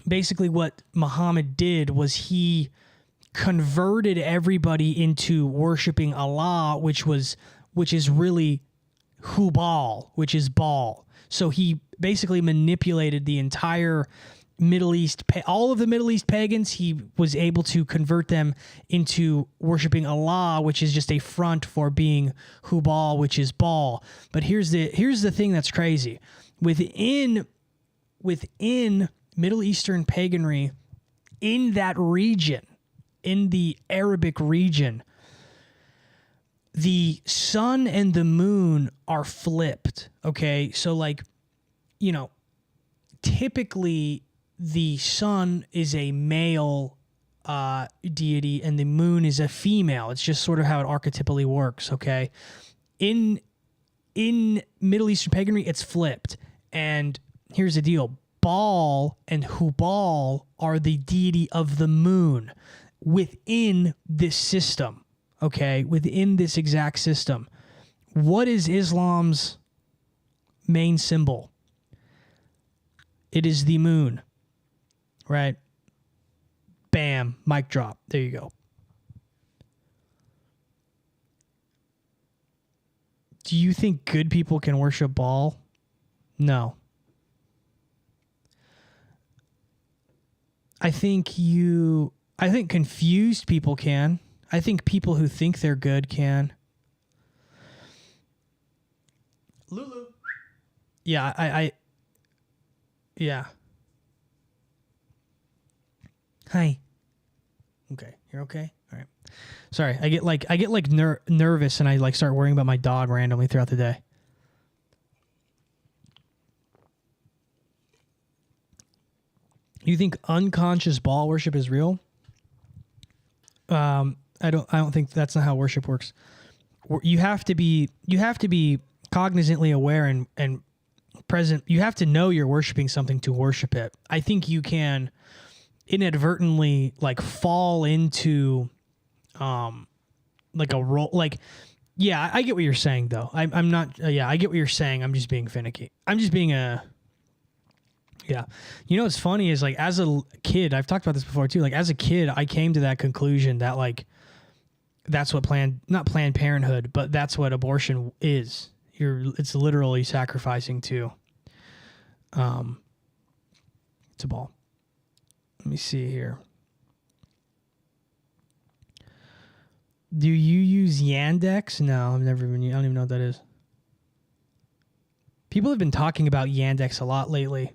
basically what Muhammad did was he converted everybody into worshiping Allah, which is really Hubal, which is Baal. So he basically manipulated the entire Middle East, all of the Middle East pagans. He was able to convert them into worshiping Allah, which is just a front for being Hubal, which is Baal. But here's the thing that's crazy. Within Middle Eastern paganry, in that region, in the Arabic region, the sun and the moon are flipped, okay? So like, typically the sun is a male deity and the moon is a female. It's just sort of how it archetypally works, okay? In Middle Eastern paganry, it's flipped. And here's the deal. Baal and Hubal are the deity of the moon within this system, okay? Within this exact system. What is Islam's main symbol? It is the moon, right? Bam, mic drop. There you go. Do you think good people can worship Baal? No. I think confused people can. I think people who think they're good can. Lulu. Yeah, yeah. Hi. Okay, you're okay? All right. Sorry, I get nervous and I like start worrying about my dog randomly throughout the day. You think unconscious Baal worship is real? I don't think that's not how worship works. You have to be cognizantly aware and present. You have to know you're worshiping something to worship it. I think you can inadvertently like fall into like a role. Like, yeah, I get what you're saying though. I'm not. Yeah, I get what you're saying. I'm just being finicky. I'm just being a. Yeah. You know what's funny is like as a kid, I've talked about this before too, like as a kid, I came to that conclusion that like that's what not Planned Parenthood, but that's what abortion is. It's literally sacrificing to Baal. Let me see here. Do you use Yandex? No, I've never even, I don't even know what that is. People have been talking about Yandex a lot lately.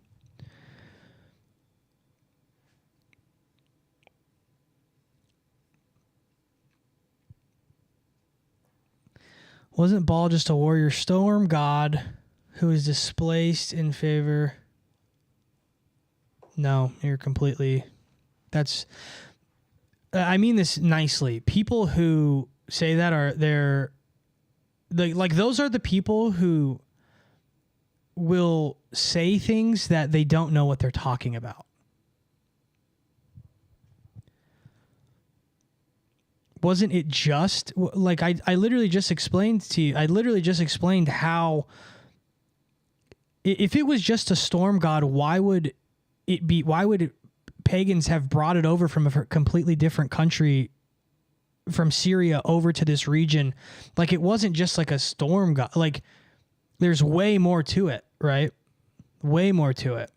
Wasn't Baal just a warrior storm god who is displaced in favor? No, you're completely... That's... I mean this nicely. People who say that they're... Like, those are the people who will say things that they don't know what they're talking about. Wasn't it just like I literally just explained to you? I literally just explained how if it was just a storm god, why would pagans have brought it over from a completely different country, from Syria over to this region? Like it wasn't just like a storm god. Like there's way more to it, right? Way more to it.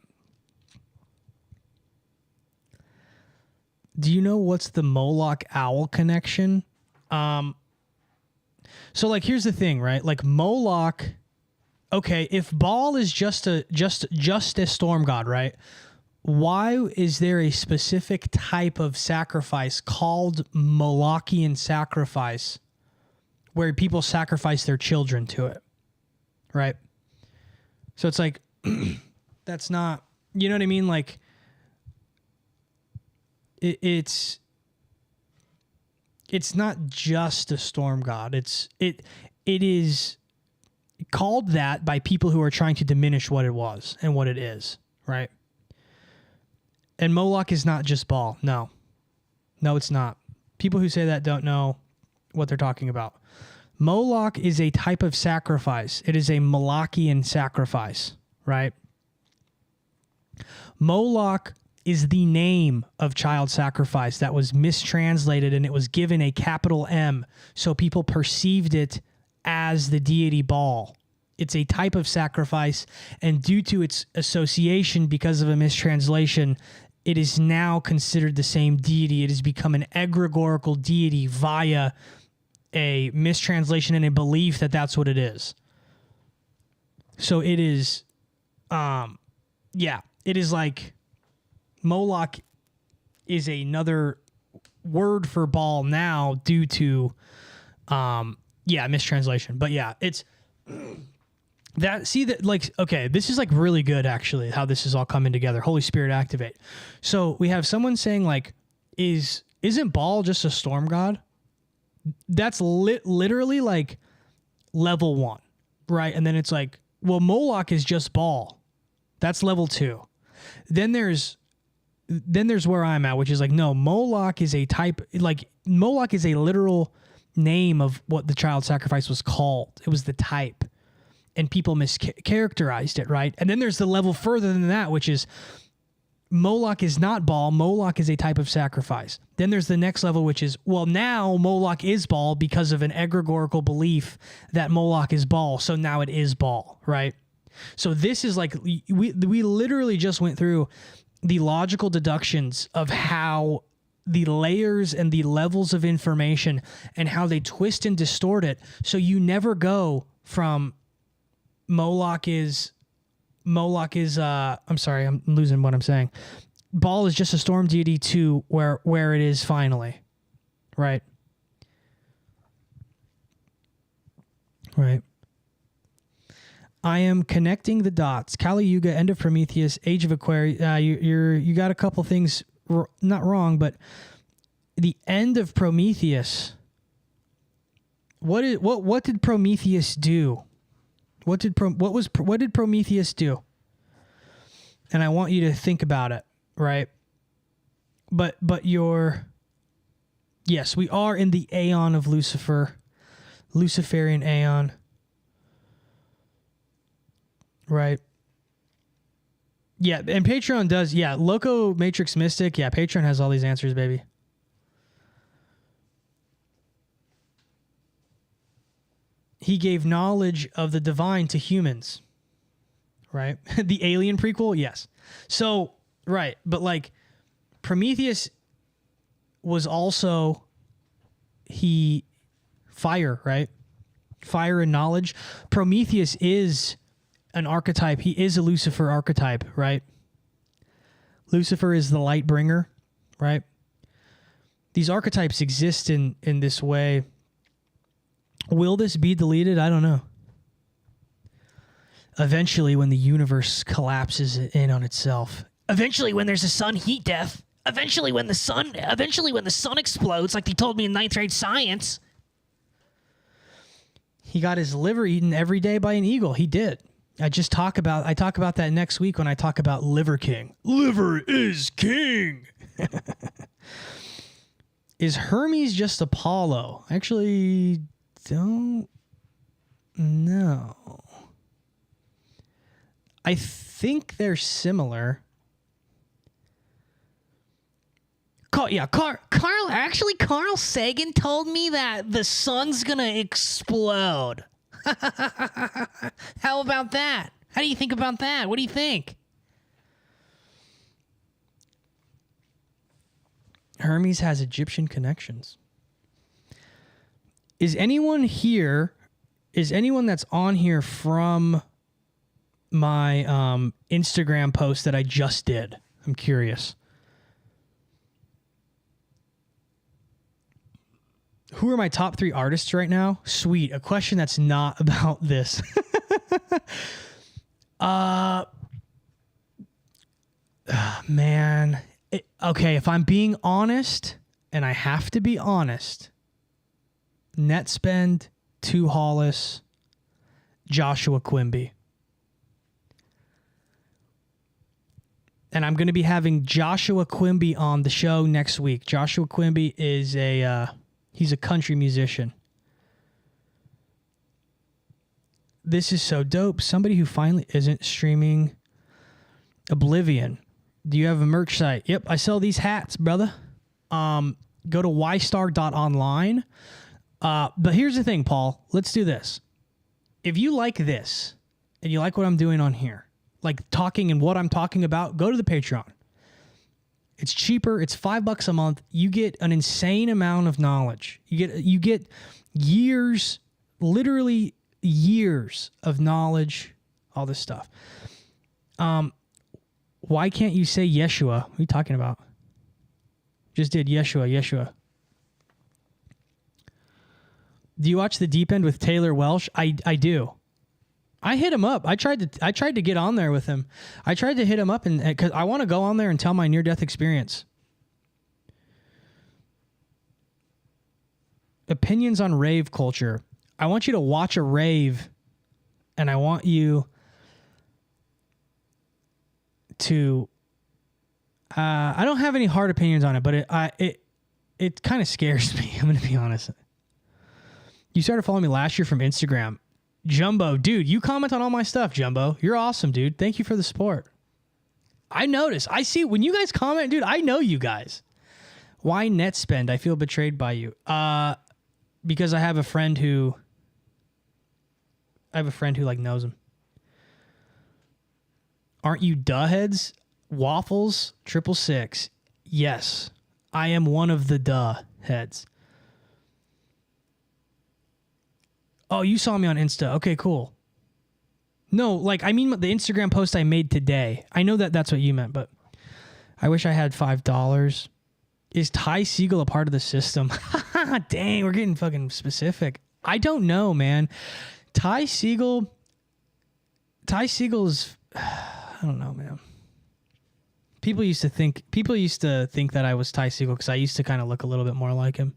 Do you know what's the Moolok owl connection? So like here's the thing, right? Like Moolok, okay, if Baal is just a storm god, right? Why is there a specific type of sacrifice called Molokian sacrifice where people sacrifice their children to it? Right? So it's like that's not, you know what I mean? Like it's not just a storm god. It is called that by people who are trying to diminish what it was and what it is, right? And Moolok is not just Baal. No, it's not. People who say that don't know what they're talking about. Moolok is a type of sacrifice. It is a Molochian sacrifice, right? Moolok is the name of child sacrifice that was mistranslated, and it was given a capital M, so people perceived it as the deity Baal. It's a type of sacrifice, and due to its association because of a mistranslation, it is now considered the same deity. It has become an egregorical deity via a mistranslation and a belief that that's what it is. So it is, it is like Moolok is another word for Baal now due to, mistranslation. But yeah, it's that. See that, like, okay, this is like really good actually. How this is all coming together. Holy Spirit activate. So we have someone saying like, isn't Baal just a storm god? That's literally like level 1, right? And then it's like, well, Moolok is just Baal. That's level 2. Then there's where I'm at, which is like, no, Moolok is a type, like Moolok is a literal name of what the child sacrifice was called. It was the type, and people mischaracterized it, right? And then there's the level further than that, which is Moolok is not Baal. Moolok is a type of sacrifice. Then there's the next level, which is, well, now Moolok is Baal because of an egregorical belief that Moolok is Baal. So now it is Baal, right? So this is like, we literally just went through the logical deductions of how the layers and the levels of information and how they twist and distort it. So you never go from Moolok is, I'm sorry, I'm losing what I'm saying. Baal is just a storm deity to where it is finally, right? Right. I am connecting the dots. Kali Yuga, end of Prometheus, age of Aquarius. You got a couple things not wrong, but the end of Prometheus. What did Prometheus do? What did Prometheus do? And I want you to think about it, right? But yes, we are in the Aeon of Lucifer, Luciferian Aeon, right? Yeah, and Patreon does, yeah, Loco Matrix Mystic, yeah, Patreon has all these answers, baby. He gave knowledge of the divine to humans, right? The Alien prequel, yes. So, right, but like Prometheus was also fire, right? Fire and knowledge. Prometheus is an archetype. He is a Lucifer archetype, right? Lucifer is the light bringer, right? These archetypes exist in this way. Will this be deleted? I don't know. Eventually, when the universe collapses in on itself. Eventually, when there's a sun heat death. Eventually, when the sun explodes, like they told me in 9th grade science. He got his liver eaten every day by an eagle. He did. I talk about that next week when I talk about Liver King. Liver is king. Is Hermes just Apollo? Actually, don't know. I think they're similar. Carl Sagan told me that the sun's gonna explode. How about that? How do you think about that? What do you think? Hermes has Egyptian connections. Is anyone that's on here from my Instagram post that I just did? I'm curious. Who are my top 3 artists right now? Sweet. A question that's not about this. Man, Okay, if I'm being honest, and I have to be honest, net spend, 2 Hollis, Joshua Quimby. And I'm going to be having Joshua Quimby on the show next week. Joshua Quimby is he's a country musician. This is so dope. Somebody who finally isn't streaming Oblivion. Do you have a merch site? Yep, I sell these hats, brother. Go to Ystar.Online. But here's the thing, Paul. Let's do this. If you like this, and you like what I'm doing on here, like talking and what I'm talking about, go to the Patreon. It's cheaper. It's $5 a month. You get an insane amount of knowledge. You get years, literally years of knowledge, all this stuff. Why can't you say Yeshua? What are you talking about? Just did Yeshua. Do you watch The Deep End with Taylor Welsh? I do. I hit him up. I tried to get on there with him. I tried to hit him up and because I want to go on there and tell my near-death experience. Opinions on rave culture. I want you to watch a rave, and I want you to. I don't have any hard opinions on it, but it kind of scares me. I'm gonna be honest. You started following me last year from Instagram. Jumbo, dude, you comment on all my stuff, Jumbo. You're awesome, dude. Thank you for the support. I notice. I see when you guys comment, dude, I know you guys. Why net spend? I feel betrayed by you. Because I have a friend who like knows him. Aren't you duh heads? Waffles, 666. Yes, I am one of the duh heads. Oh, you saw me on Insta. Okay, cool. No, like, I mean the Instagram post I made today. I know that that's what you meant, but I wish I had $5. Is Ty Segall a part of the system? Dang, we're getting fucking specific. I don't know, man. Ty Segall is, I don't know, man. People used to think that I was Ty Segall because I used to kind of look a little bit more like him.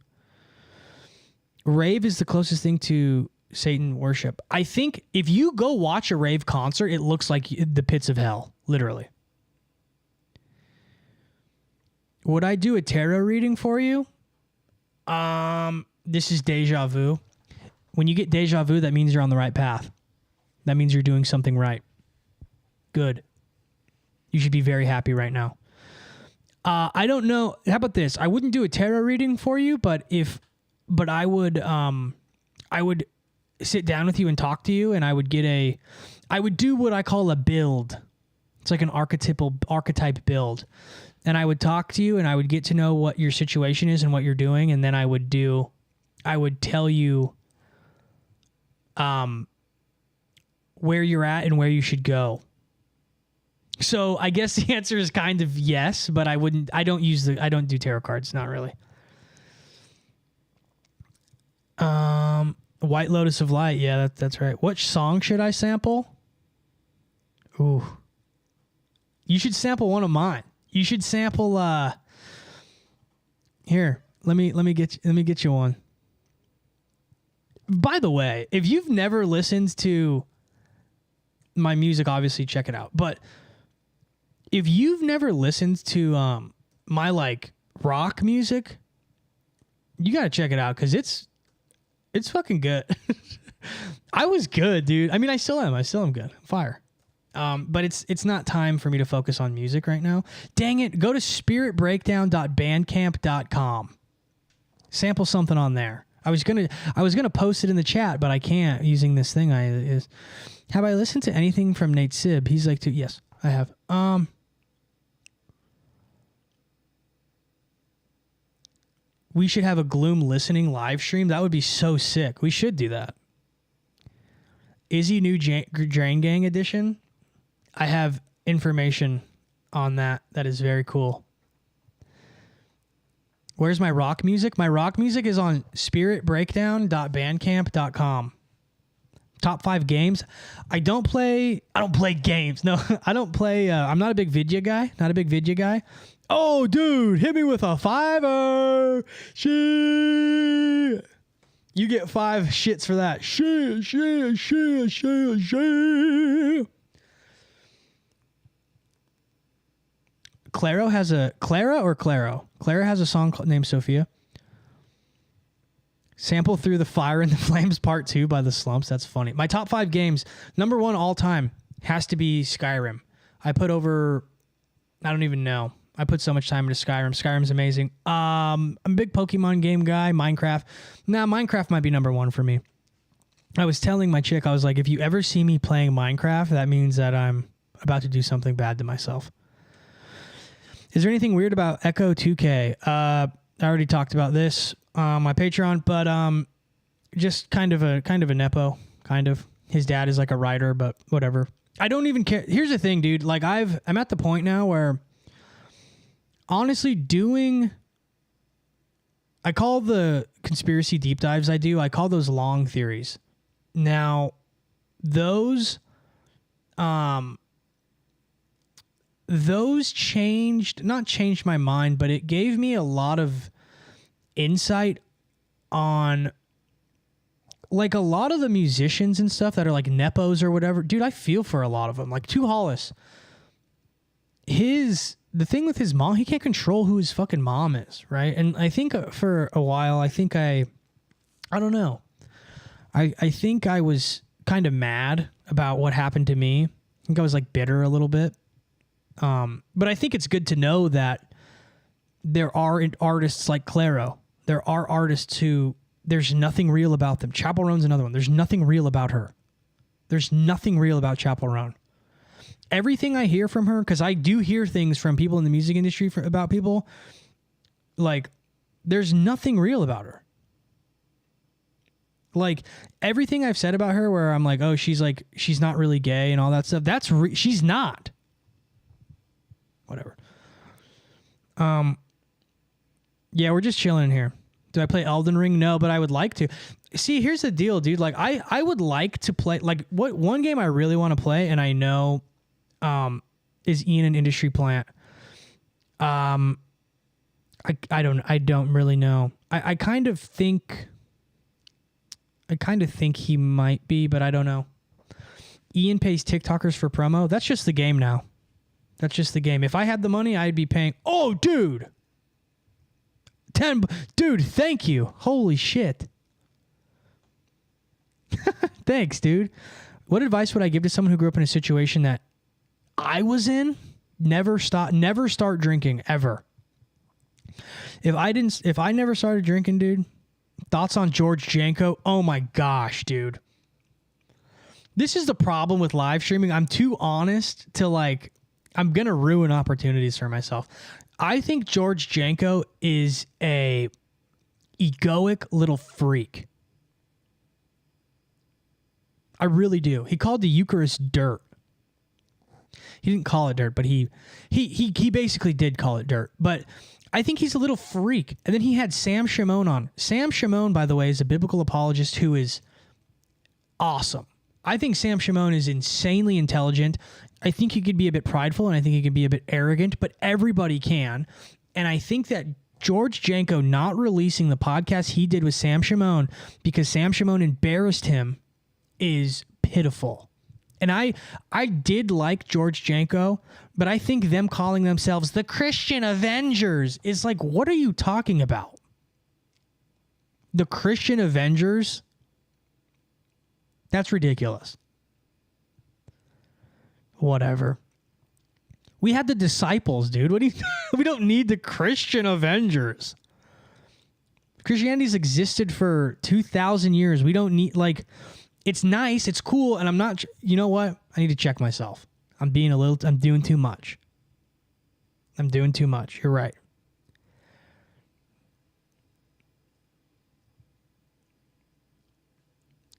Rave is the closest thing to Satan worship. I think if you go watch a rave concert, it looks like the pits of hell, literally. Would I do a tarot reading for you? This is deja vu. When you get deja vu, that means you're on the right path. That means you're doing something right. Good. You should be very happy right now. I don't know. How about this? I wouldn't do a tarot reading for you, but I would sit down with you and talk to you, and I would do what I call a build. It's like an archetype build. And I would talk to you, and I would get to know what your situation is and what you're doing, and then I would tell you where you're at and where you should go. So I guess the answer is kind of yes, but I don't do tarot cards, not really. White Lotus of Light, yeah, that's right. What song should I sample? Ooh. You should sample one of mine. You should sample here. Let me get you one. By the way, if you've never listened to my music, obviously check it out. But if you've never listened to my like rock music, you gotta check it out because it's fucking good. I was good, dude. I mean, I still am good. Fire. But it's not time for me to focus on music right now. Dang it. Go to spiritbreakdown.bandcamp.com. Sample something on there. I was gonna post it in the chat, but I can't using this thing. Have I listened to anything from Nate Sibb? He's like, yes, I have. We should have a Gloom listening live stream. That would be so sick. We should do that. IZZY new Drain Gang edition. I have information on that. That is very cool. Where's my rock music? My rock music is on spiritbreakdown.bandcamp.com. Top 5 games. I don't play games. No, I don't play. I'm not a big Vidya guy. Oh, dude, hit me with a $5. Shit. You get 5 shits for that. Shit. Clara has a song named Sophia. Sample Through the Fire and the Flames Part 2 by The Slumps. That's funny. My top 5 games, number 1 all time has to be Skyrim. I put so much time into Skyrim. Skyrim's amazing. I'm a big Pokemon game guy. Minecraft. Minecraft might be number 1 for me. I was telling my chick, I was like, if you ever see me playing Minecraft, that means that I'm about to do something bad to myself. Is there anything weird about Echo 2K? I already talked about this on my Patreon, but just kind of a nepo, kind of. His dad is like a writer, but whatever. I don't even care. Here's the thing, dude. Like I'm at the point now where honestly I call the conspiracy deep dives I call those long theories. Now, those not changed my mind, but it gave me a lot of insight on like a lot of the musicians and stuff that are like nepos or whatever. Dude, I feel for a lot of them. Like Tu Hollis, the thing with his mom, he can't control who his fucking mom is, right? And I think for a while, I don't know. I think I was kind of mad about what happened to me. I think I was like bitter a little bit. But I think it's good to know that there are artists like Claro. There are artists who there's nothing real about them. Chappell Roan's another one. There's nothing real about her. There's nothing real about Chappell Roan. Everything I hear from her, because I do hear things from people in the music industry about people, like, there's nothing real about her. Like, everything I've said about her where I'm like, oh, she's not really gay and all that stuff, she's not. Whatever. Yeah, we're just chilling in here. Do I play Elden Ring? No, but I would like to. See, here's the deal, dude. Like, I would like to play, like, what one game I really want to play, and I know is Ian an Industry Plant. I don't really know. I kind of think he might be, but I don't know. Ian pays TikTokers for promo. That's just the game now. That's just the game. If I had the money, I'd be paying. Oh, dude. Dude, thank you. Holy shit. Thanks, dude. What advice would I give to someone who grew up in a situation that I was in? Never start drinking ever. If I never started drinking, dude, thoughts on George Janko? Oh my gosh, dude. This is the problem with live streaming. I'm too honest to I'm going to ruin opportunities for myself. I think George Janko is a egoic little freak. I really do. He called the Eucharist dirt. He didn't call it dirt, but he basically did call it dirt. But I think he's a little freak. And then he had Sam Shimon on. Sam Shimon, by the way, is a biblical apologist who is awesome. I think Sam Shimon is insanely intelligent. I think he could be a bit prideful, and I think he could be a bit arrogant, but everybody can. And I think that George Janko not releasing the podcast he did with Sam Shimon because Sam Shimon embarrassed him is pitiful. And I did like George Janko, but I think them calling themselves the Christian Avengers is like, what are you talking about? The Christian Avengers? That's ridiculous. Whatever. We had the disciples, dude. What do you? We don't need the Christian Avengers. Christianity's existed for 2,000 years. We don't need it's nice, it's cool, and I'm not. You know what? I need to check myself. I'm doing too much. I'm doing too much. You're right.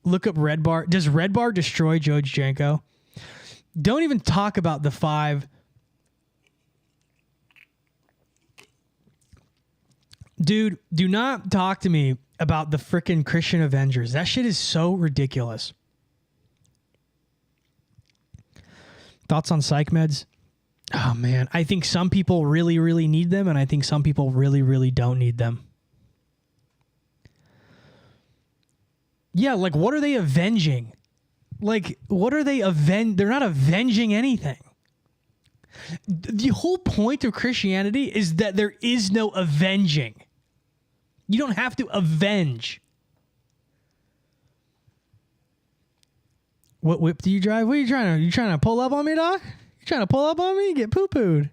Look up Red Bar. Does Red Bar destroy George Janko? Don't even talk about the 5. Dude, do not talk to me about the frickin' Christian Avengers. That shit is so ridiculous. Thoughts on psych meds? Oh man, I think some people really, really need them, and I think some people really, really don't need them. Yeah, like what are they avenging? Like what are they They're not avenging anything. The whole point of Christianity is that there is no avenging. You don't have to avenge. What whip do you drive? What are you trying to? You trying to pull up on me, dog? You trying to pull up on me? Get poo-pooed.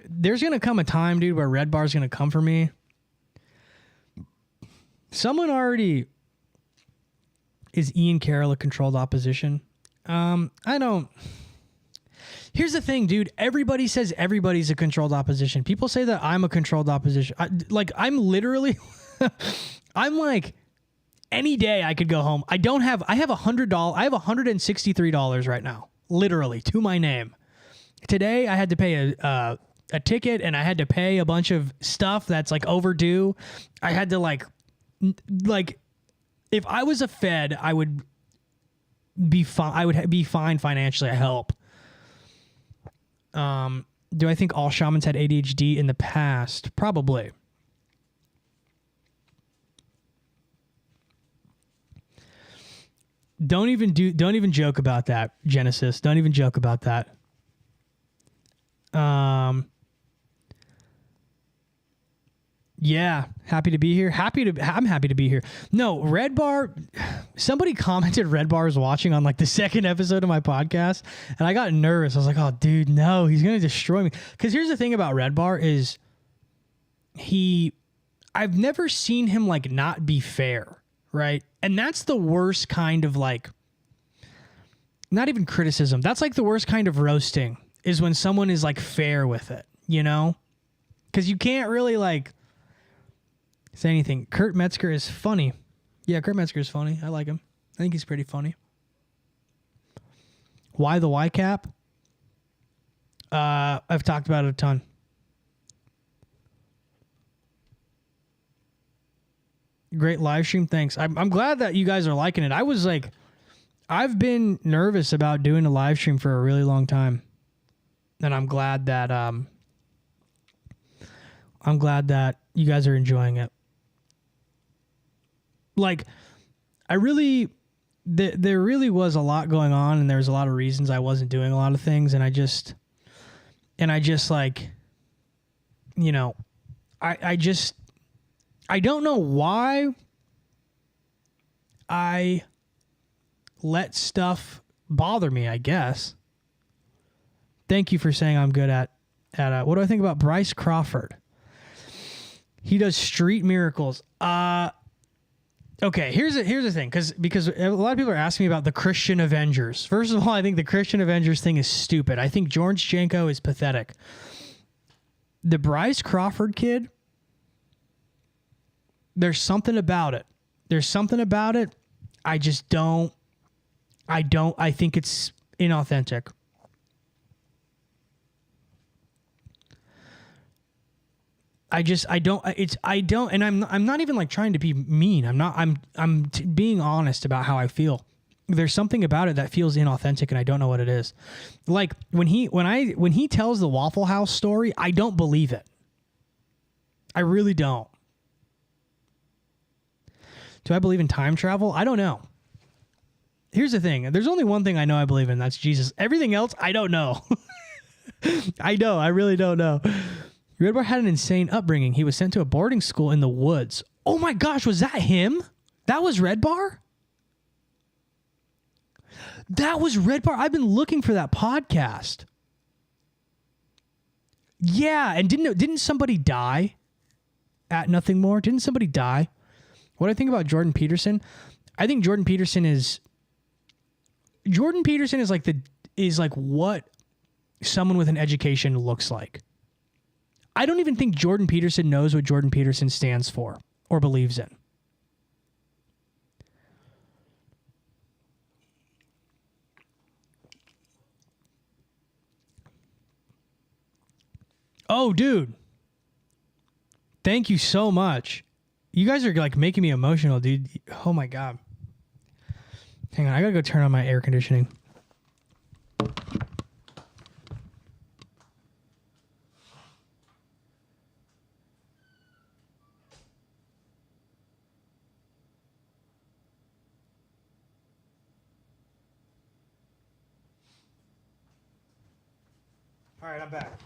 There's gonna come a time, dude, where Red Bar's gonna come for me. Someone already is Ian Carroll a controlled opposition? I don't. Here's the thing, dude. Everybody says everybody's a controlled opposition. People say that I'm a controlled opposition. I'm literally, I'm like, any day I could go home. I have $100. I have $163 right now, literally to my name. Today I had to pay a ticket, and I had to pay a bunch of stuff that's like overdue. I had to like, if I was a Fed, I would be fine. I would be fine financially. I hope. Do I think all shamans had ADHD in the past? Probably. Don't even joke about that, Genesis. Don't even joke about that. Yeah, happy to be here. I'm happy to be here. No, Red Bar, somebody commented Red Bar is watching on like the second episode of my podcast, and I got nervous. I was like, oh, dude, no, he's going to destroy me. Because here's the thing about Red Bar is I've never seen him like not be fair, right? And that's the worst kind of like, not even criticism. That's like the worst kind of roasting is when someone is like fair with it, you know? Because you can't really like say anything. Kurt Metzger is funny. Yeah, Kurt Metzger is funny. I like him. I think he's pretty funny. Why the Y cap? I've talked about it a ton. Great live stream. Thanks. I'm glad that you guys are liking it. I was like, I've been nervous about doing a live stream for a really long time. And I'm glad that you guys are enjoying it. Like, there really was a lot going on, and there was a lot of reasons I wasn't doing a lot of things, and I just like, you know, I don't know why I let stuff bother me, I guess. Thank you for saying I'm good at what do I think about Bryce Crawford? He does street miracles. Okay, here's the thing, because a lot of people are asking me about the Christian Avengers. First of all, I think the Christian Avengers thing is stupid. I think George Janko is pathetic. The Bryce Crawford kid, there's something about it. I just don't. I think it's inauthentic. I don't, and I'm not even like trying to be mean. I'm being honest about how I feel. There's something about it that feels inauthentic, and I don't know what it is. Like when he tells the Waffle House story, I don't believe it. I really don't. Do I believe in time travel? I don't know. Here's the thing. There's only one thing I know I believe in. That's Jesus. Everything else, I don't know. I really don't know. Red Bar had an insane upbringing. He was sent to a boarding school in the woods. Oh my gosh, was that him? That was Red Bar? That was Red Bar. I've been looking for that podcast. Yeah, and didn't somebody die at Nothing More? Didn't somebody die? What do I think about Jordan Peterson? I think Jordan Peterson is like what someone with an education looks like. I don't even think Jordan Peterson knows what Jordan Peterson stands for or believes in. Oh, dude. Thank you so much. You guys are like making me emotional, dude. Oh my God. Hang on, I gotta go turn on my air conditioning. All right, I'm back.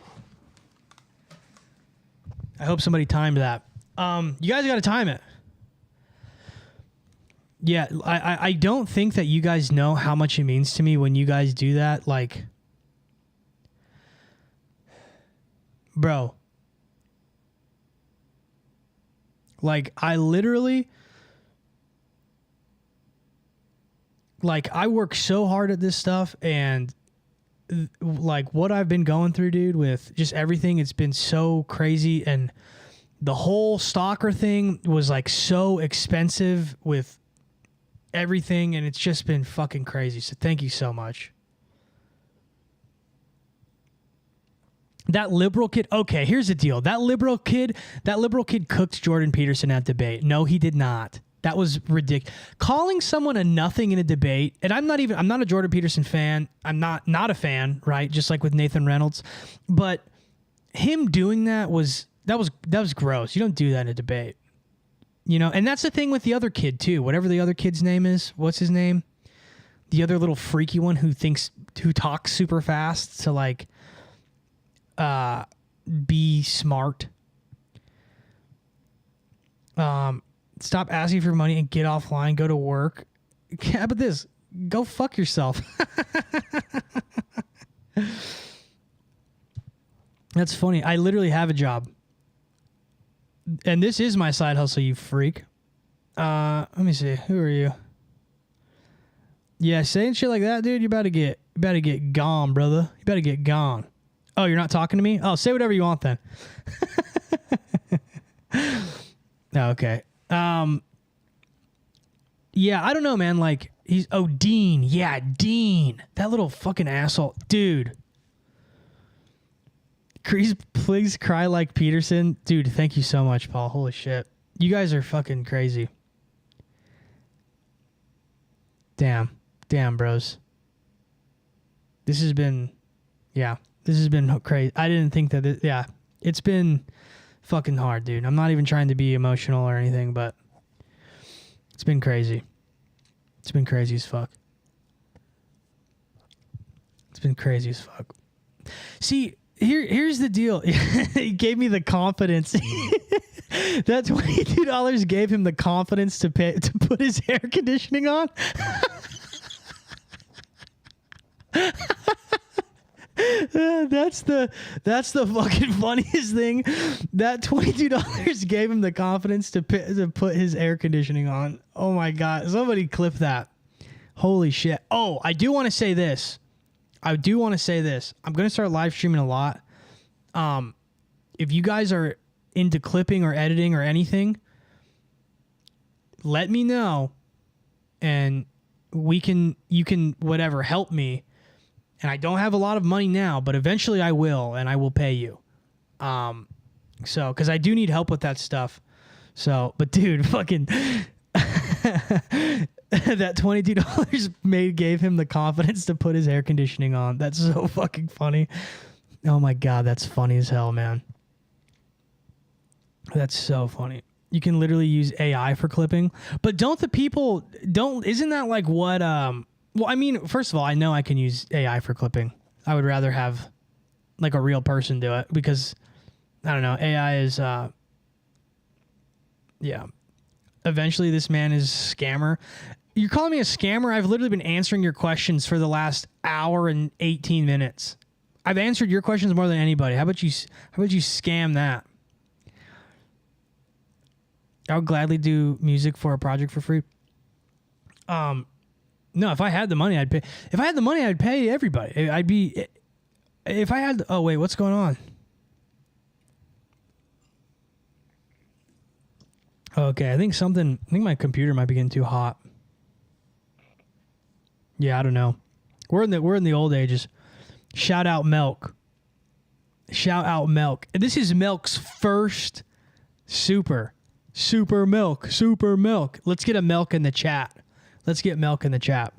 I hope somebody timed that. You guys got to time it. Yeah, I don't think that you guys know how much it means to me when you guys do that. Like, bro, like I literally, like I work so hard at this stuff, and like what I've been going through, dude, with just everything, it's been so crazy. And the whole stalker thing was like so expensive with everything, and it's just been fucking crazy. So thank you so much. That liberal kid. Okay, here's the deal. That liberal kid cooked Jordan Peterson at debate. No, he did not. That was ridiculous. Calling someone a nothing in a debate, and I'm not a Jordan Peterson fan. I'm not a fan, right? Just like with Nathan Reynolds. But him doing that was gross. You don't do that in a debate. You know, and that's the thing with the other kid too. Whatever the other kid's name is, what's his name? The other little freaky one who talks super fast to like be smart. Stop asking for money and get offline. Go to work. How about this? Go fuck yourself. That's funny. I literally have a job. And this is my side hustle, you freak. Let me see. Who are you? Yeah, saying shit like that, dude, you better get gone, brother. You better get gone. Oh, you're not talking to me? Oh, say whatever you want then. Okay. Yeah, I don't know, man. Like, Dean. Yeah, Dean. That little fucking asshole. Dude. Please cry like Peterson. Dude, thank you so much, Paul. Holy shit. You guys are fucking crazy. Damn, bros. This has been crazy. I didn't think that it's been fucking hard, dude. I'm not even trying to be emotional or anything, but it's been crazy. It's been crazy as fuck. It's been crazy as fuck. See, here's the deal. He gave me the confidence. That $22 gave him the confidence to put his air conditioning on. That's the fucking funniest thing. That $22 gave him the confidence to put his air conditioning on. Oh my god! Somebody clip that. Holy shit! Oh, I do want to say this. I'm going to start live streaming a lot. If you guys are into clipping or editing or anything, let me know, and you can whatever, help me. And I don't have a lot of money now, but eventually I will, and I will pay you. Because I do need help with that stuff. So, but dude, fucking that $22 gave him the confidence to put his air conditioning on. That's so fucking funny. Oh my god, that's funny as hell, man. That's so funny. You can literally use AI for clipping, but isn't that like what well, I mean, first of all, I know I can use AI for clipping. I would rather have like a real person do it because I don't know, AI is yeah. Eventually this man is a scammer. You're calling me a scammer? I've literally been answering your questions for the last hour and 18 minutes. I've answered your questions more than anybody. How about you scam that? I would gladly do music for a project for free. No, if I had the money, I'd pay. If I had the money, I'd pay everybody. If I had. Oh wait, what's going on? Okay, I think my computer might be getting too hot. Yeah, I don't know. We're in the old ages. Shout out Milk. Shout out Milk. This is Milk's first super milk. Let's get a Milk in the chat. Let's get Milk in the chat.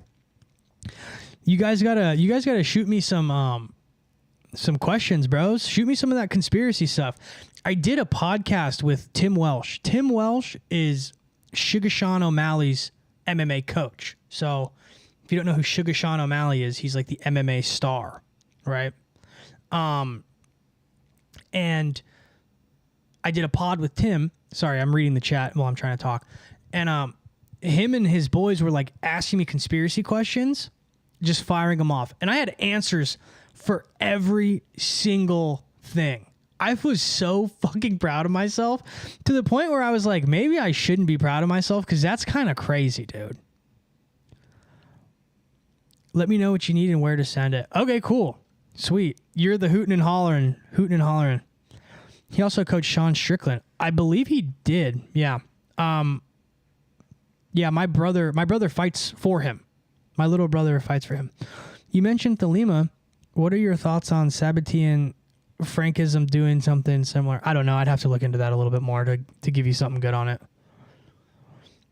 You guys gotta shoot me some questions, bros. Shoot me some of that conspiracy stuff. I did a podcast with Tim Welsh. Tim Welsh is Sugar Sean O'Malley's MMA coach. So if you don't know who Sugar Sean O'Malley is, he's like the MMA star, right? And I did a pod with Tim. Sorry, I'm reading the chat while I'm trying to talk. And him and his boys were like asking me conspiracy questions, just firing them off. And I had answers for every single thing. I was so fucking proud of myself to the point where I was like, maybe I shouldn't be proud of myself because that's kind of crazy, dude. Let me know what you need and where to send it. Okay, cool. Sweet. You're the hootin' and hollering. Hootin' and hollering. He also coached Sean Strickland. I believe he did. Yeah. Yeah, my brother fights for him. My little brother fights for him. You mentioned Thelema. What are your thoughts on Sabbatean Frankism doing something similar? I don't know. I'd have to look into that a little bit more to give you something good on it.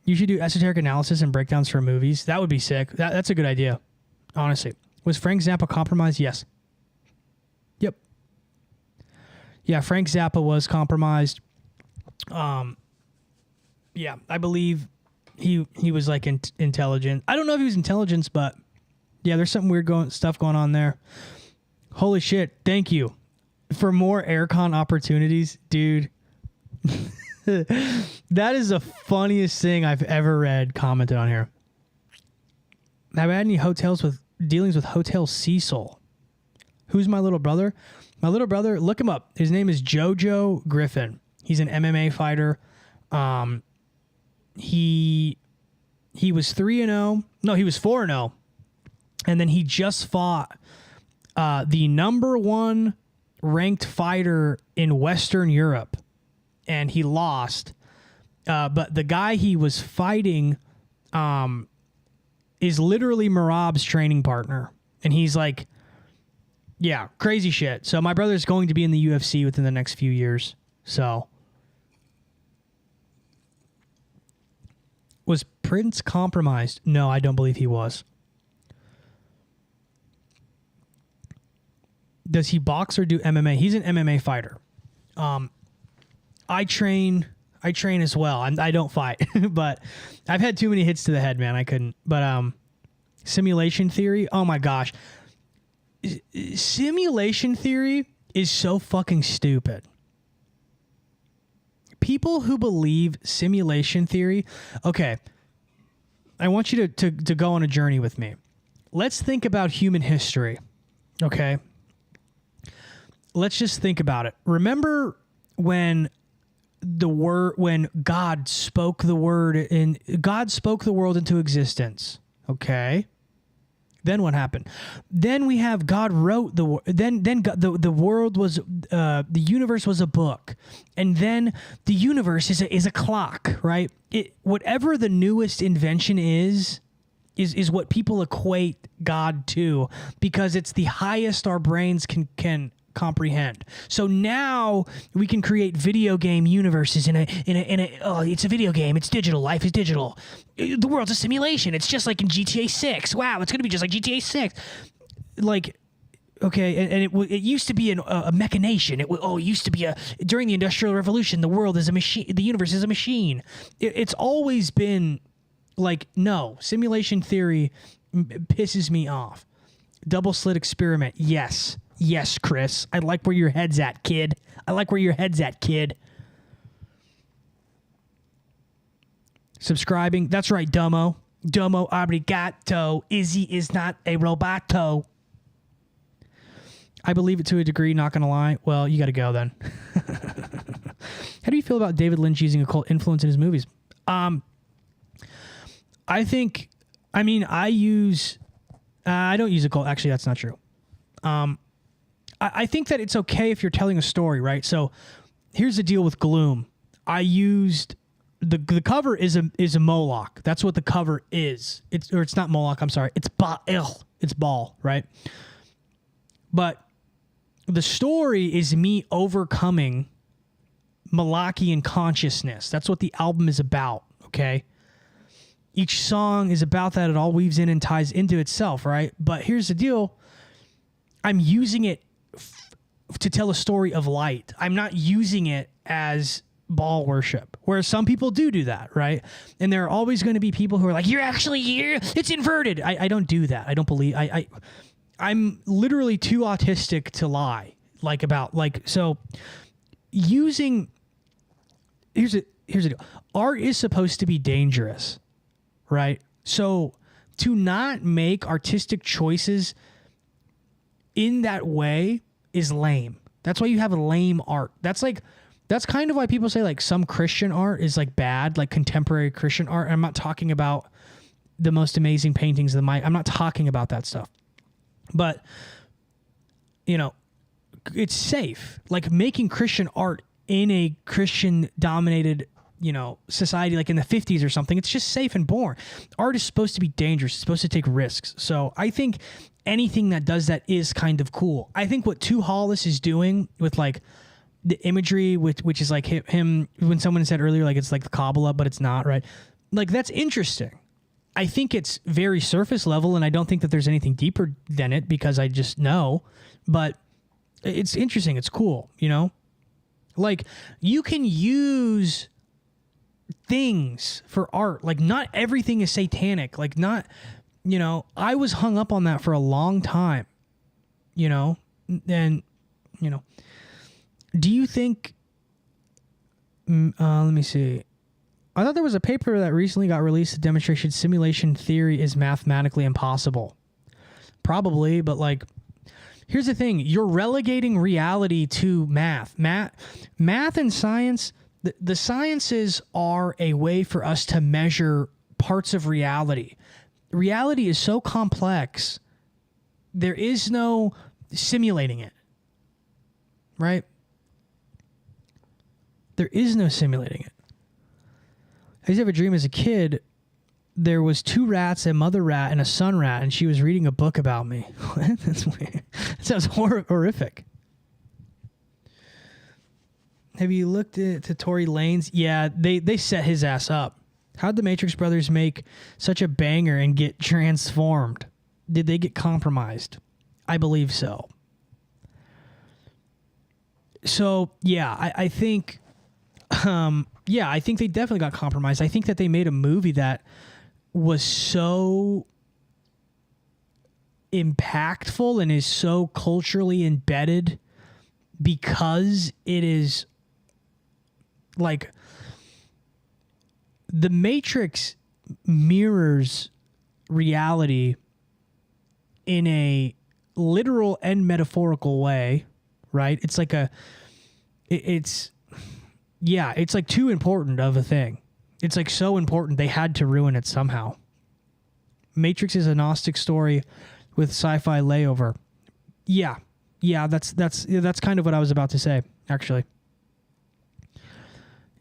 You should do esoteric analysis and breakdowns for movies. That would be sick. That's a good idea, honestly. Was Frank Zappa compromised? Yes. Yep. Yeah, Frank Zappa was compromised. Yeah, I believe he was like intelligent. I don't know if he was intelligence, but yeah, there's something weird stuff going on there. Holy shit! Thank you for more aircon opportunities, dude. That is the funniest thing I've ever read commented on here. Have I had any dealings with Hotel Cecil? Who's my little brother? My little brother, look him up. His name is Jojo Griffin. He's an MMA fighter. He was 3-0. No, he was 4-0. And then he just fought the number one ranked fighter in Western Europe. And he lost. But the guy he was fighting is literally Merab's training partner. And he's like, yeah, crazy shit. So my brother's going to be in the UFC within the next few years. So was Prince compromised? No, I don't believe he was. Does he box or do MMA? He's an MMA fighter. I train as well. I don't fight, but I've had too many hits to the head, man. I couldn't. But simulation theory. Oh my gosh, simulation theory is so fucking stupid. People who believe simulation theory. Okay, I want you to go on a journey with me. Let's think about human history. Okay, let's just think about it. Remember when God spoke the word and God spoke the world into existence. Okay. Then what happened? Then we have God wrote the word. Then God, the world was the universe was a book, and then the universe is a clock, right? Whatever the newest invention is what people equate God to, because it's the highest our brains can comprehend. So now we can create video game universes in a it's a video game, it's digital, life is digital, the world's a simulation, it's just like in GTA 6. Wow, it's gonna be just like GTA 6. Like, okay, and it used to be a machination. It used to be during the Industrial Revolution, the world is a machine, the universe is a machine. It's always been like, no, simulation theory pisses me off. Double slit experiment, yes. Yes, Chris. I like where your head's at, kid. I like where your head's at, kid. Subscribing. That's right, Domo. Domo obrigado. Izzy is not a roboto. I believe it to a degree, not going to lie. Well, you got to go then. How do you feel about David Lynch using occult influence in his movies? I don't use occult. Actually, that's not true. I think that it's okay if you're telling a story, right? So here's the deal with Gloom. I used the cover is a Moolok. That's what the cover is. It's not Moolok. I'm sorry. It's Baal, right? But the story is me overcoming Malachian consciousness. That's what the album is about. Okay. Each song is about that. It all weaves in and ties into itself, right? But here's the deal. I'm using it to tell a story of light. I'm not using it as Baal worship, whereas some people do that, right? And there are always going to be people who are like, it's inverted. I don't do that. I don't believe, I'm literally too autistic to lie. Like about like, so using, here's the deal. Art is supposed to be dangerous, right? So to not make artistic choices in that way is lame. That's why you have lame art. That's kind of why people say like some Christian art is like bad, like contemporary Christian art. And I'm not talking about the most amazing paintings of the I'm not talking about that stuff. But, you know, it's safe. Like making Christian art in a Christian dominated, you know, society like in the 50s or something, it's just safe and boring. Art is supposed to be dangerous. It's supposed to take risks. So I think anything that does that is kind of cool. I think what Tu Hollis is doing with like the imagery, which is like him when someone said earlier, like it's like the Kabbalah, but it's not, right? Like that's interesting. I think it's very surface level, and I don't think that there's anything deeper than it because I just know, but it's interesting. It's cool, you know? Like you can use things for art. Like not everything is satanic. Like not, you know, I was hung up on that for a long time, you know? And, you know, do you think, let me see. I thought there was a paper that recently got released that demonstrated simulation theory is mathematically impossible. Probably, but like, here's the thing. You're relegating reality to math. Math and science, the sciences are a way for us to measure parts of reality. Reality is so complex. There is no simulating it. Right? There is no simulating it. I used to have a dream as a kid. There was 2 rats, a mother rat, and a son rat, and she was reading a book about me. What? That's weird. That sounds horrific. Have you looked at Tory Lanez? Yeah, they set his ass up. How'd the Matrix brothers make such a banger and get transformed? Did they get compromised? I believe so. So, yeah, I think... yeah, I think they definitely got compromised. I think that they made a movie that was so impactful and is so culturally embedded because it is like the Matrix mirrors reality in a literal and metaphorical way, right? It's like it's like too important of a thing. It's like so important they had to ruin it somehow. Matrix is a Gnostic story with sci-fi layover. Yeah, that's kind of what I was about to say, actually.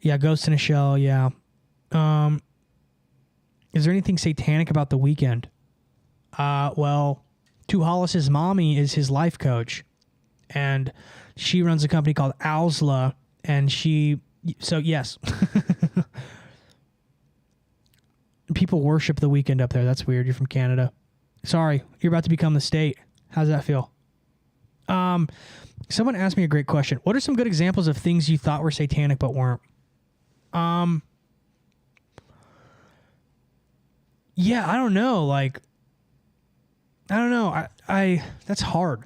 Yeah, Ghost in a Shell, yeah. Is there anything satanic about The Weeknd? Well, Tu Hollis's mommy is his life coach, and she runs a company called IZZY, and so yes. People worship The Weeknd up there. That's weird. You're from Canada. Sorry, you're about to become the state. How's that feel? Someone asked me a great question. What are some good examples of things you thought were satanic but weren't? Yeah, I don't know. Like, I don't know. I that's hard.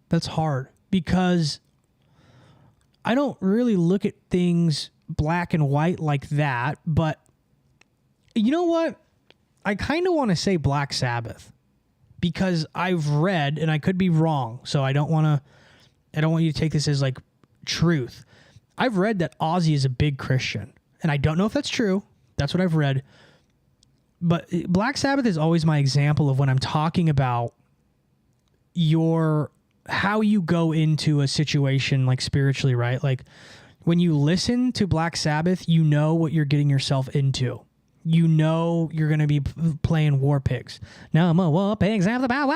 That's hard because I don't really look at things black and white like that, but you know what? I kind of want to say Black Sabbath because I've read, and I could be wrong, so I don't want you to take this as like truth. I've read that Ozzy is a big Christian, and I don't know if that's true. That's what I've read. But Black Sabbath is always my example of when I'm talking about how you go into a situation like spiritually, right? Like when you listen to Black Sabbath, you know what you're getting yourself into. You know you're going to be playing War Pigs. No more War Pigs after the power.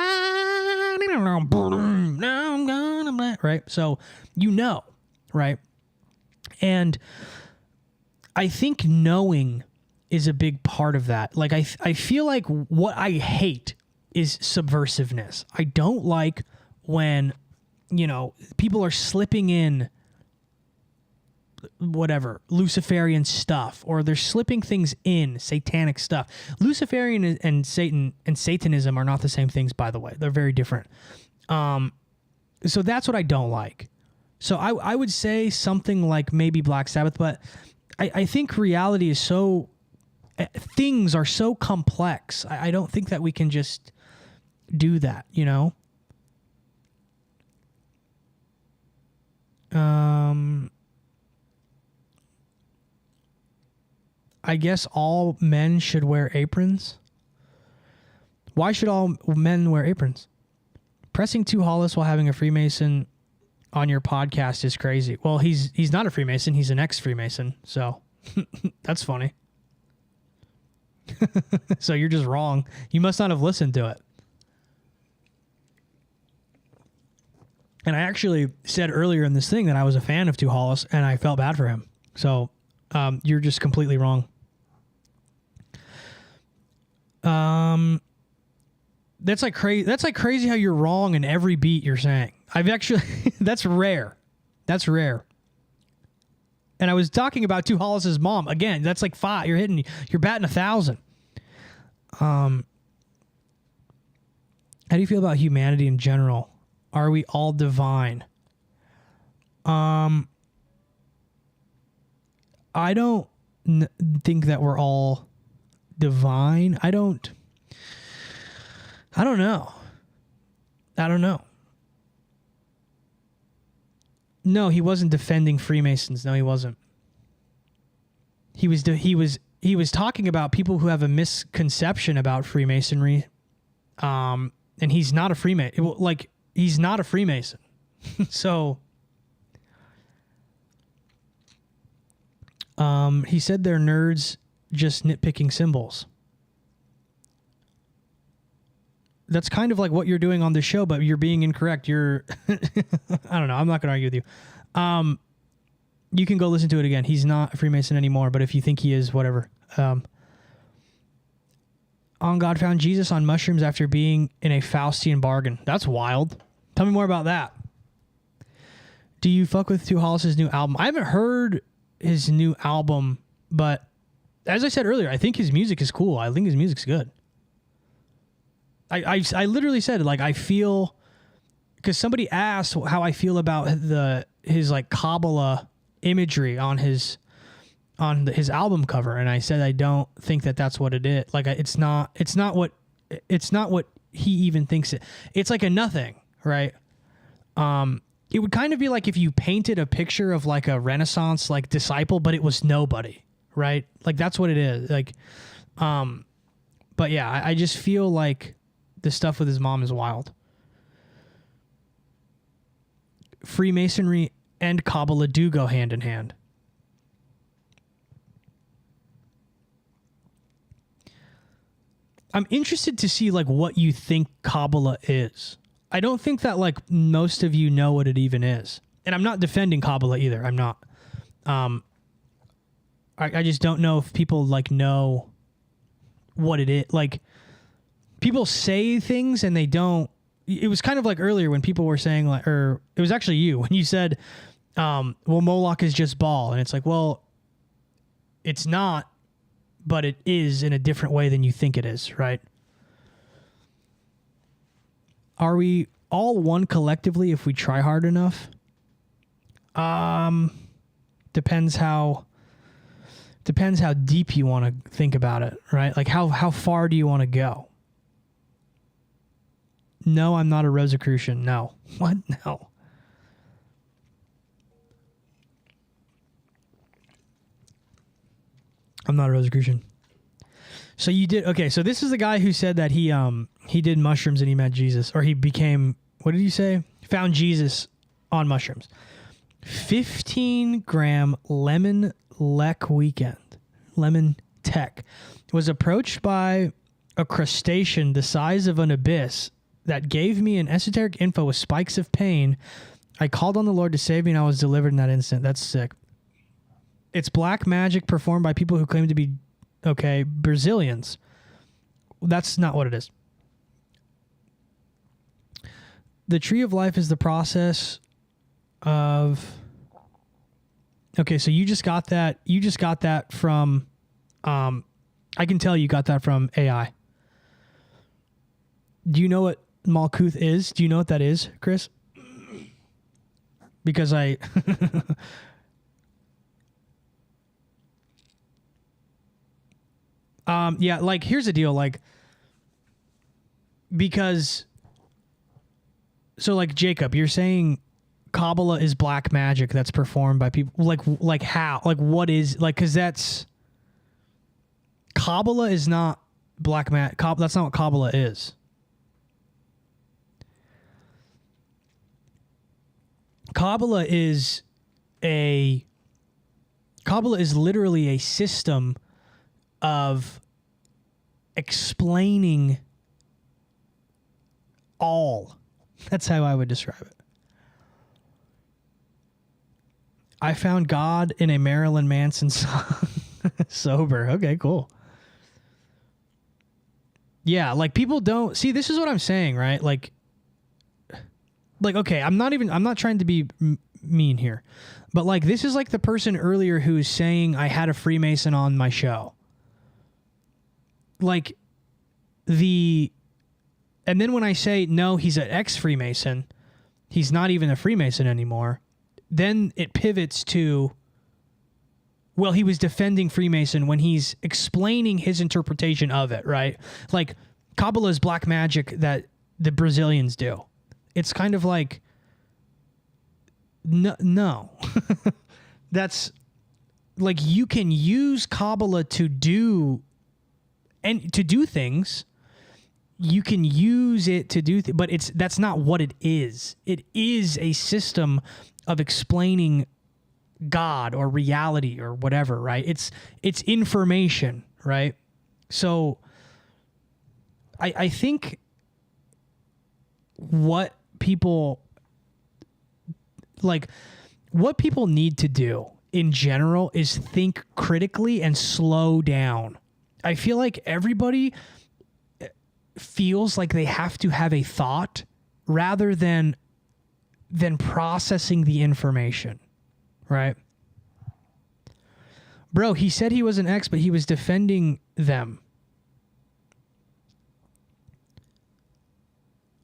Now I'm gonna, right? So you know, right? And I think knowing is a big part of that. Like I feel like what I hate is subversiveness. I don't like when, people are slipping in whatever, Luciferian stuff, or they're slipping things in, satanic stuff. Luciferian and Satan and Satanism are not the same things, by the way. They're very different. So that's what I don't like. So I would say something like maybe Black Sabbath, but I think reality is so, things are so complex. I don't think that we can just do that, you know? I guess all men should wear aprons. Why should all men wear aprons? Pressing 2 Hollis while having a Freemason on your podcast is crazy. Well, he's not a Freemason. He's an ex-Freemason. So that's funny. So you're just wrong. You must not have listened to it. And I actually said earlier in this thing that I was a fan of 2 Hollis and I felt bad for him. So you're just completely wrong. That's like crazy. That's like crazy how you're wrong in every beat you're saying. I've actually, that's rare. That's rare. And I was talking about 2 Hollis's mom. Again, that's like 5. You're batting 1,000. How do you feel about humanity in general? Are we all divine? I don't think that we're all divine. I don't know. No, he wasn't defending Freemasons. No, he wasn't. He was talking about people who have a misconception about Freemasonry. And he's not a Freemason. Like, he's not a Freemason. So he said they're nerds just nitpicking symbols. That's kind of like what you're doing on this show, but you're being incorrect. You're, I don't know. I'm not going to argue with you. You can go listen to it again. He's not a Freemason anymore, but if you think he is, whatever. On God found Jesus on mushrooms after being in a Faustian bargain. That's wild. Tell me more about that. Do you fuck with 2 Hollis's new album? I haven't heard his new album, but as I said earlier, I think his music is cool. I think his music's good. I literally said, like, I feel, because somebody asked how I feel about his like Kabbalah imagery on his album cover, and I said I don't think that that's what it is. Like, it's not what he even thinks it. It's like a nothing, right? It would kind of be like if you painted a picture of like a Renaissance like disciple, but it was nobody, right? Like, that's what it is. Like, but yeah, I just feel like the stuff with his mom is wild. Freemasonry and Kabbalah do go hand in hand. I'm interested to see like what you think Kabbalah is. I don't think that like most of you know what it even is. And I'm not defending Kabbalah either. I'm not. I just don't know if people like know what it is. Like, people say things and they don't. It was kind of like earlier when people were saying, like, or it was actually you when you said, well, Moolok is just Baal. And it's like, well, it's not, but it is in a different way than you think it is, right? Are we all one collectively if we try hard enough? Depends how deep you want to think about it, right? Like, how far do you want to go? No, I'm not a Rosicrucian. No. What? No. I'm not a Rosicrucian. So you did, okay, so this is the guy who said that he did mushrooms and he met Jesus, or he became, what did you say? Found Jesus on mushrooms. 15-gram lemon lek weekend. Lemon tech. Was approached by a crustacean the size of an abyss that gave me an esoteric info with spikes of pain. I called on the Lord to save me and I was delivered in that instant. That's sick. It's black magic performed by people who claim to be, okay, Brazilians. That's not what it is. The tree of life is the process of... Okay, so you just got that. You just got that from. I can tell you got that from AI. Do you know what Malkuth is? Do you know what that is, Chris? Because I. Yeah, like here's the deal, like because so like Jacob, you're saying Kabbalah is black magic that's performed by people like how? Like what is like cuz that's Kabbalah is not black magic. That's not what Kabbalah is. Kabbalah is literally a system of explaining all. That's how I would describe it. I found God in a Marilyn Manson song. Sober. Okay, cool. Yeah, like people don't see, this is what I'm saying, right? Like okay, I'm not trying to be mean here, but like this is like the person earlier who's saying I had a Freemason on my show. Like and then when I say no, he's an ex-Freemason, he's not even a Freemason anymore, then it pivots to, well, he was defending Freemason when he's explaining his interpretation of it, right? Like Kabbalah is black magic that the Brazilians do. It's kind of like, no. That's like you can use Kabbalah to do things. You can use it to do but that's not what it is. It is a system of explaining God or reality or whatever, right? It's information, right? So I think what people need to do in general is think critically and slow down. I feel like everybody feels like they have to have a thought rather than processing the information, right? Bro, he said he was an ex, but he was defending them.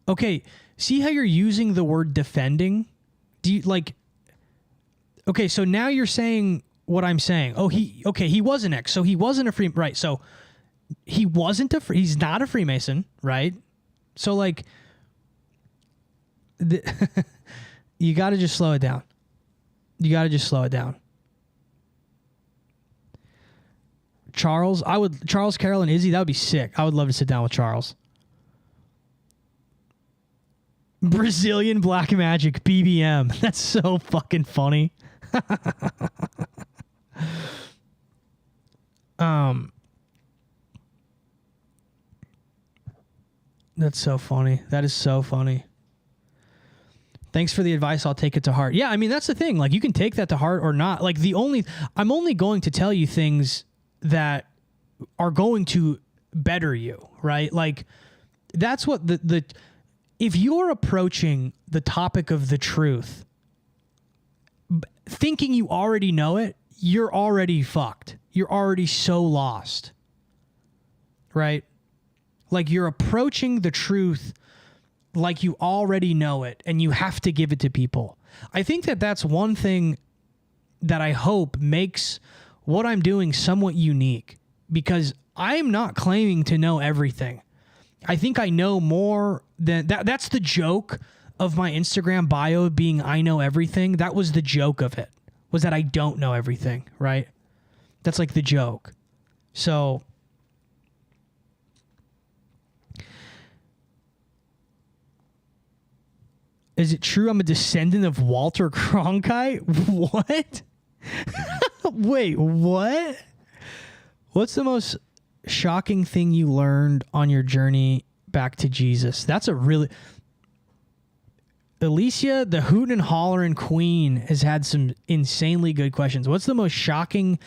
Okay, see how you're using the word defending? Do you like... Okay, so now you're saying what I'm saying. Oh, he was an ex, so he wasn't a free... Right, so he wasn't he's not a Freemason, right? So, like... you got to just slow it down. Charles, Carol, and Izzy, that would be sick. I would love to sit down with Charles. Brazilian black magic, BBM. That's so fucking funny. That's so funny. That is so funny. Thanks for the advice. I'll take it to heart. Yeah, I mean, that's the thing. Like, you can take that to heart or not. Like, I'm only going to tell you things that are going to better you, right? Like, that's what if you're approaching the topic of the truth thinking you already know it, you're already fucked. You're already so lost, right? Like, you're approaching the truth like you already know it and you have to give it to people. I think that that's one thing that I hope makes what I'm doing somewhat unique, because I'm not claiming to know everything. I think I know more than that. That's the joke of my Instagram bio being I know everything. That was the joke of it, was that I don't know everything, right? That's like the joke. So is it true I'm a descendant of Walter Cronkite? What? Wait, what? What's the most shocking thing you learned on your journey back to Jesus? That's a really... Alicia, the hootin' and hollerin' queen, has had some insanely good questions. What's the most shocking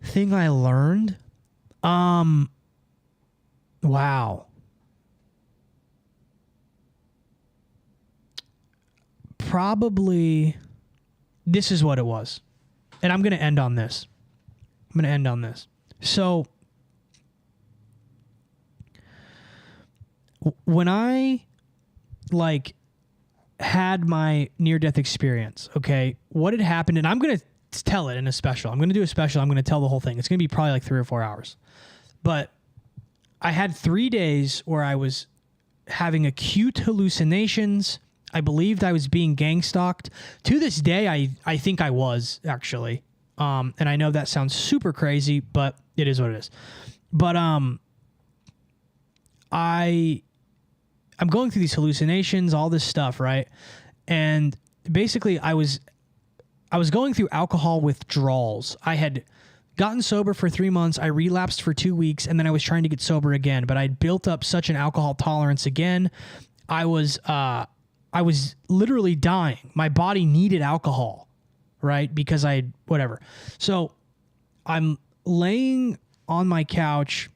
thing I learned? Wow. Probably, this is what it was. and I'm going to end on this. So when I like had my near-death experience, okay, what had happened, and I'm going to tell it in a special. I'm going to do a special. I'm going to tell the whole thing. It's going to be probably like 3 or 4 hours. But I had 3 days where I was having acute hallucinations. I believed I was being gang stalked. To this day, I think I was, actually. And I know that sounds super crazy, but it is what it is. But I'm going through these hallucinations, all this stuff, right? And basically I was going through alcohol withdrawals. I had gotten sober for 3 months. I relapsed for 2 weeks, and then I was trying to get sober again, but I'd built up such an alcohol tolerance again. I was literally dying. My body needed alcohol, right? Because whatever. So I'm laying on my couch,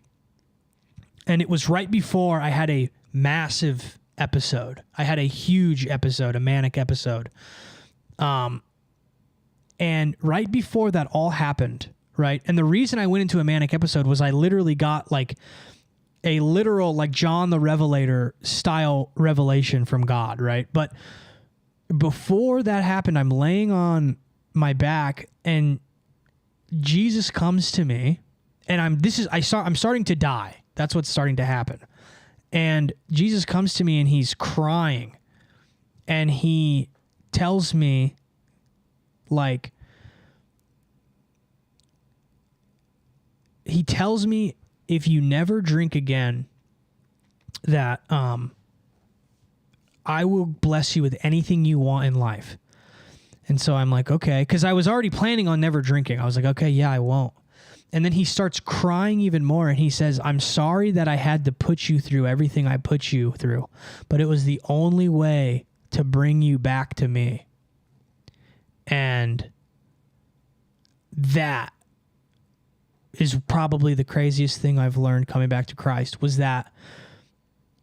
and it was right before I had a massive episode. I had a huge episode, a manic episode. And right before that all happened, right? And the reason I went into a manic episode was I literally got like a literal, like John the Revelator style revelation from God, right? But before that happened, I'm laying on my back and Jesus comes to me, and I'm starting to die. That's what's starting to happen. And Jesus comes to me and he's crying, and he tells me, like, if you never drink again, that I will bless you with anything you want in life. And so I'm like, okay, because I was already planning on never drinking. I was like, okay, yeah, I won't. And then he starts crying even more, and he says, I'm sorry that I had to put you through everything I put you through, but it was the only way to bring you back to me. And that is probably the craziest thing I've learned coming back to Christ, was that,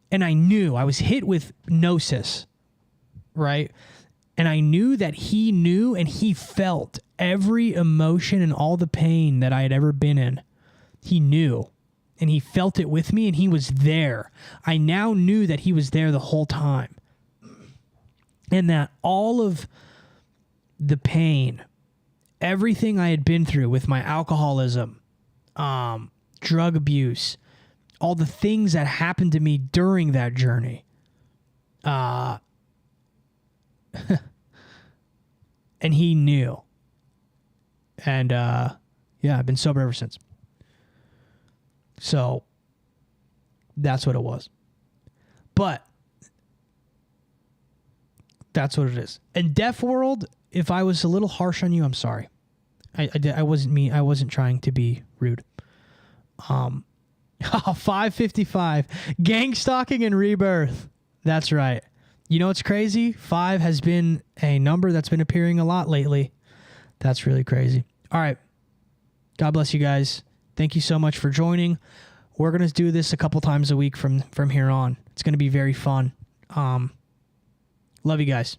and I knew I was hit with gnosis, right? And I knew that he knew and he felt every emotion and all the pain that I had ever been in. He knew, and he felt it with me, and he was there. I now knew that he was there the whole time, and that all of the pain, everything I had been through with my alcoholism, drug abuse, all the things that happened to me during that journey, and he knew. And yeah, I've been sober ever since. So that's what it was. But that's what it is. And Deaf World, if I was a little harsh on you, I'm sorry. I wasn't mean. I wasn't trying to be rude. 555. Gang stalking and rebirth. That's right. You know what's crazy? 5 has been a number that's been appearing a lot lately. That's really crazy. All right. God bless you guys. Thank you so much for joining. We're going to do this a couple times a week from here on. It's going to be very fun. Love you guys.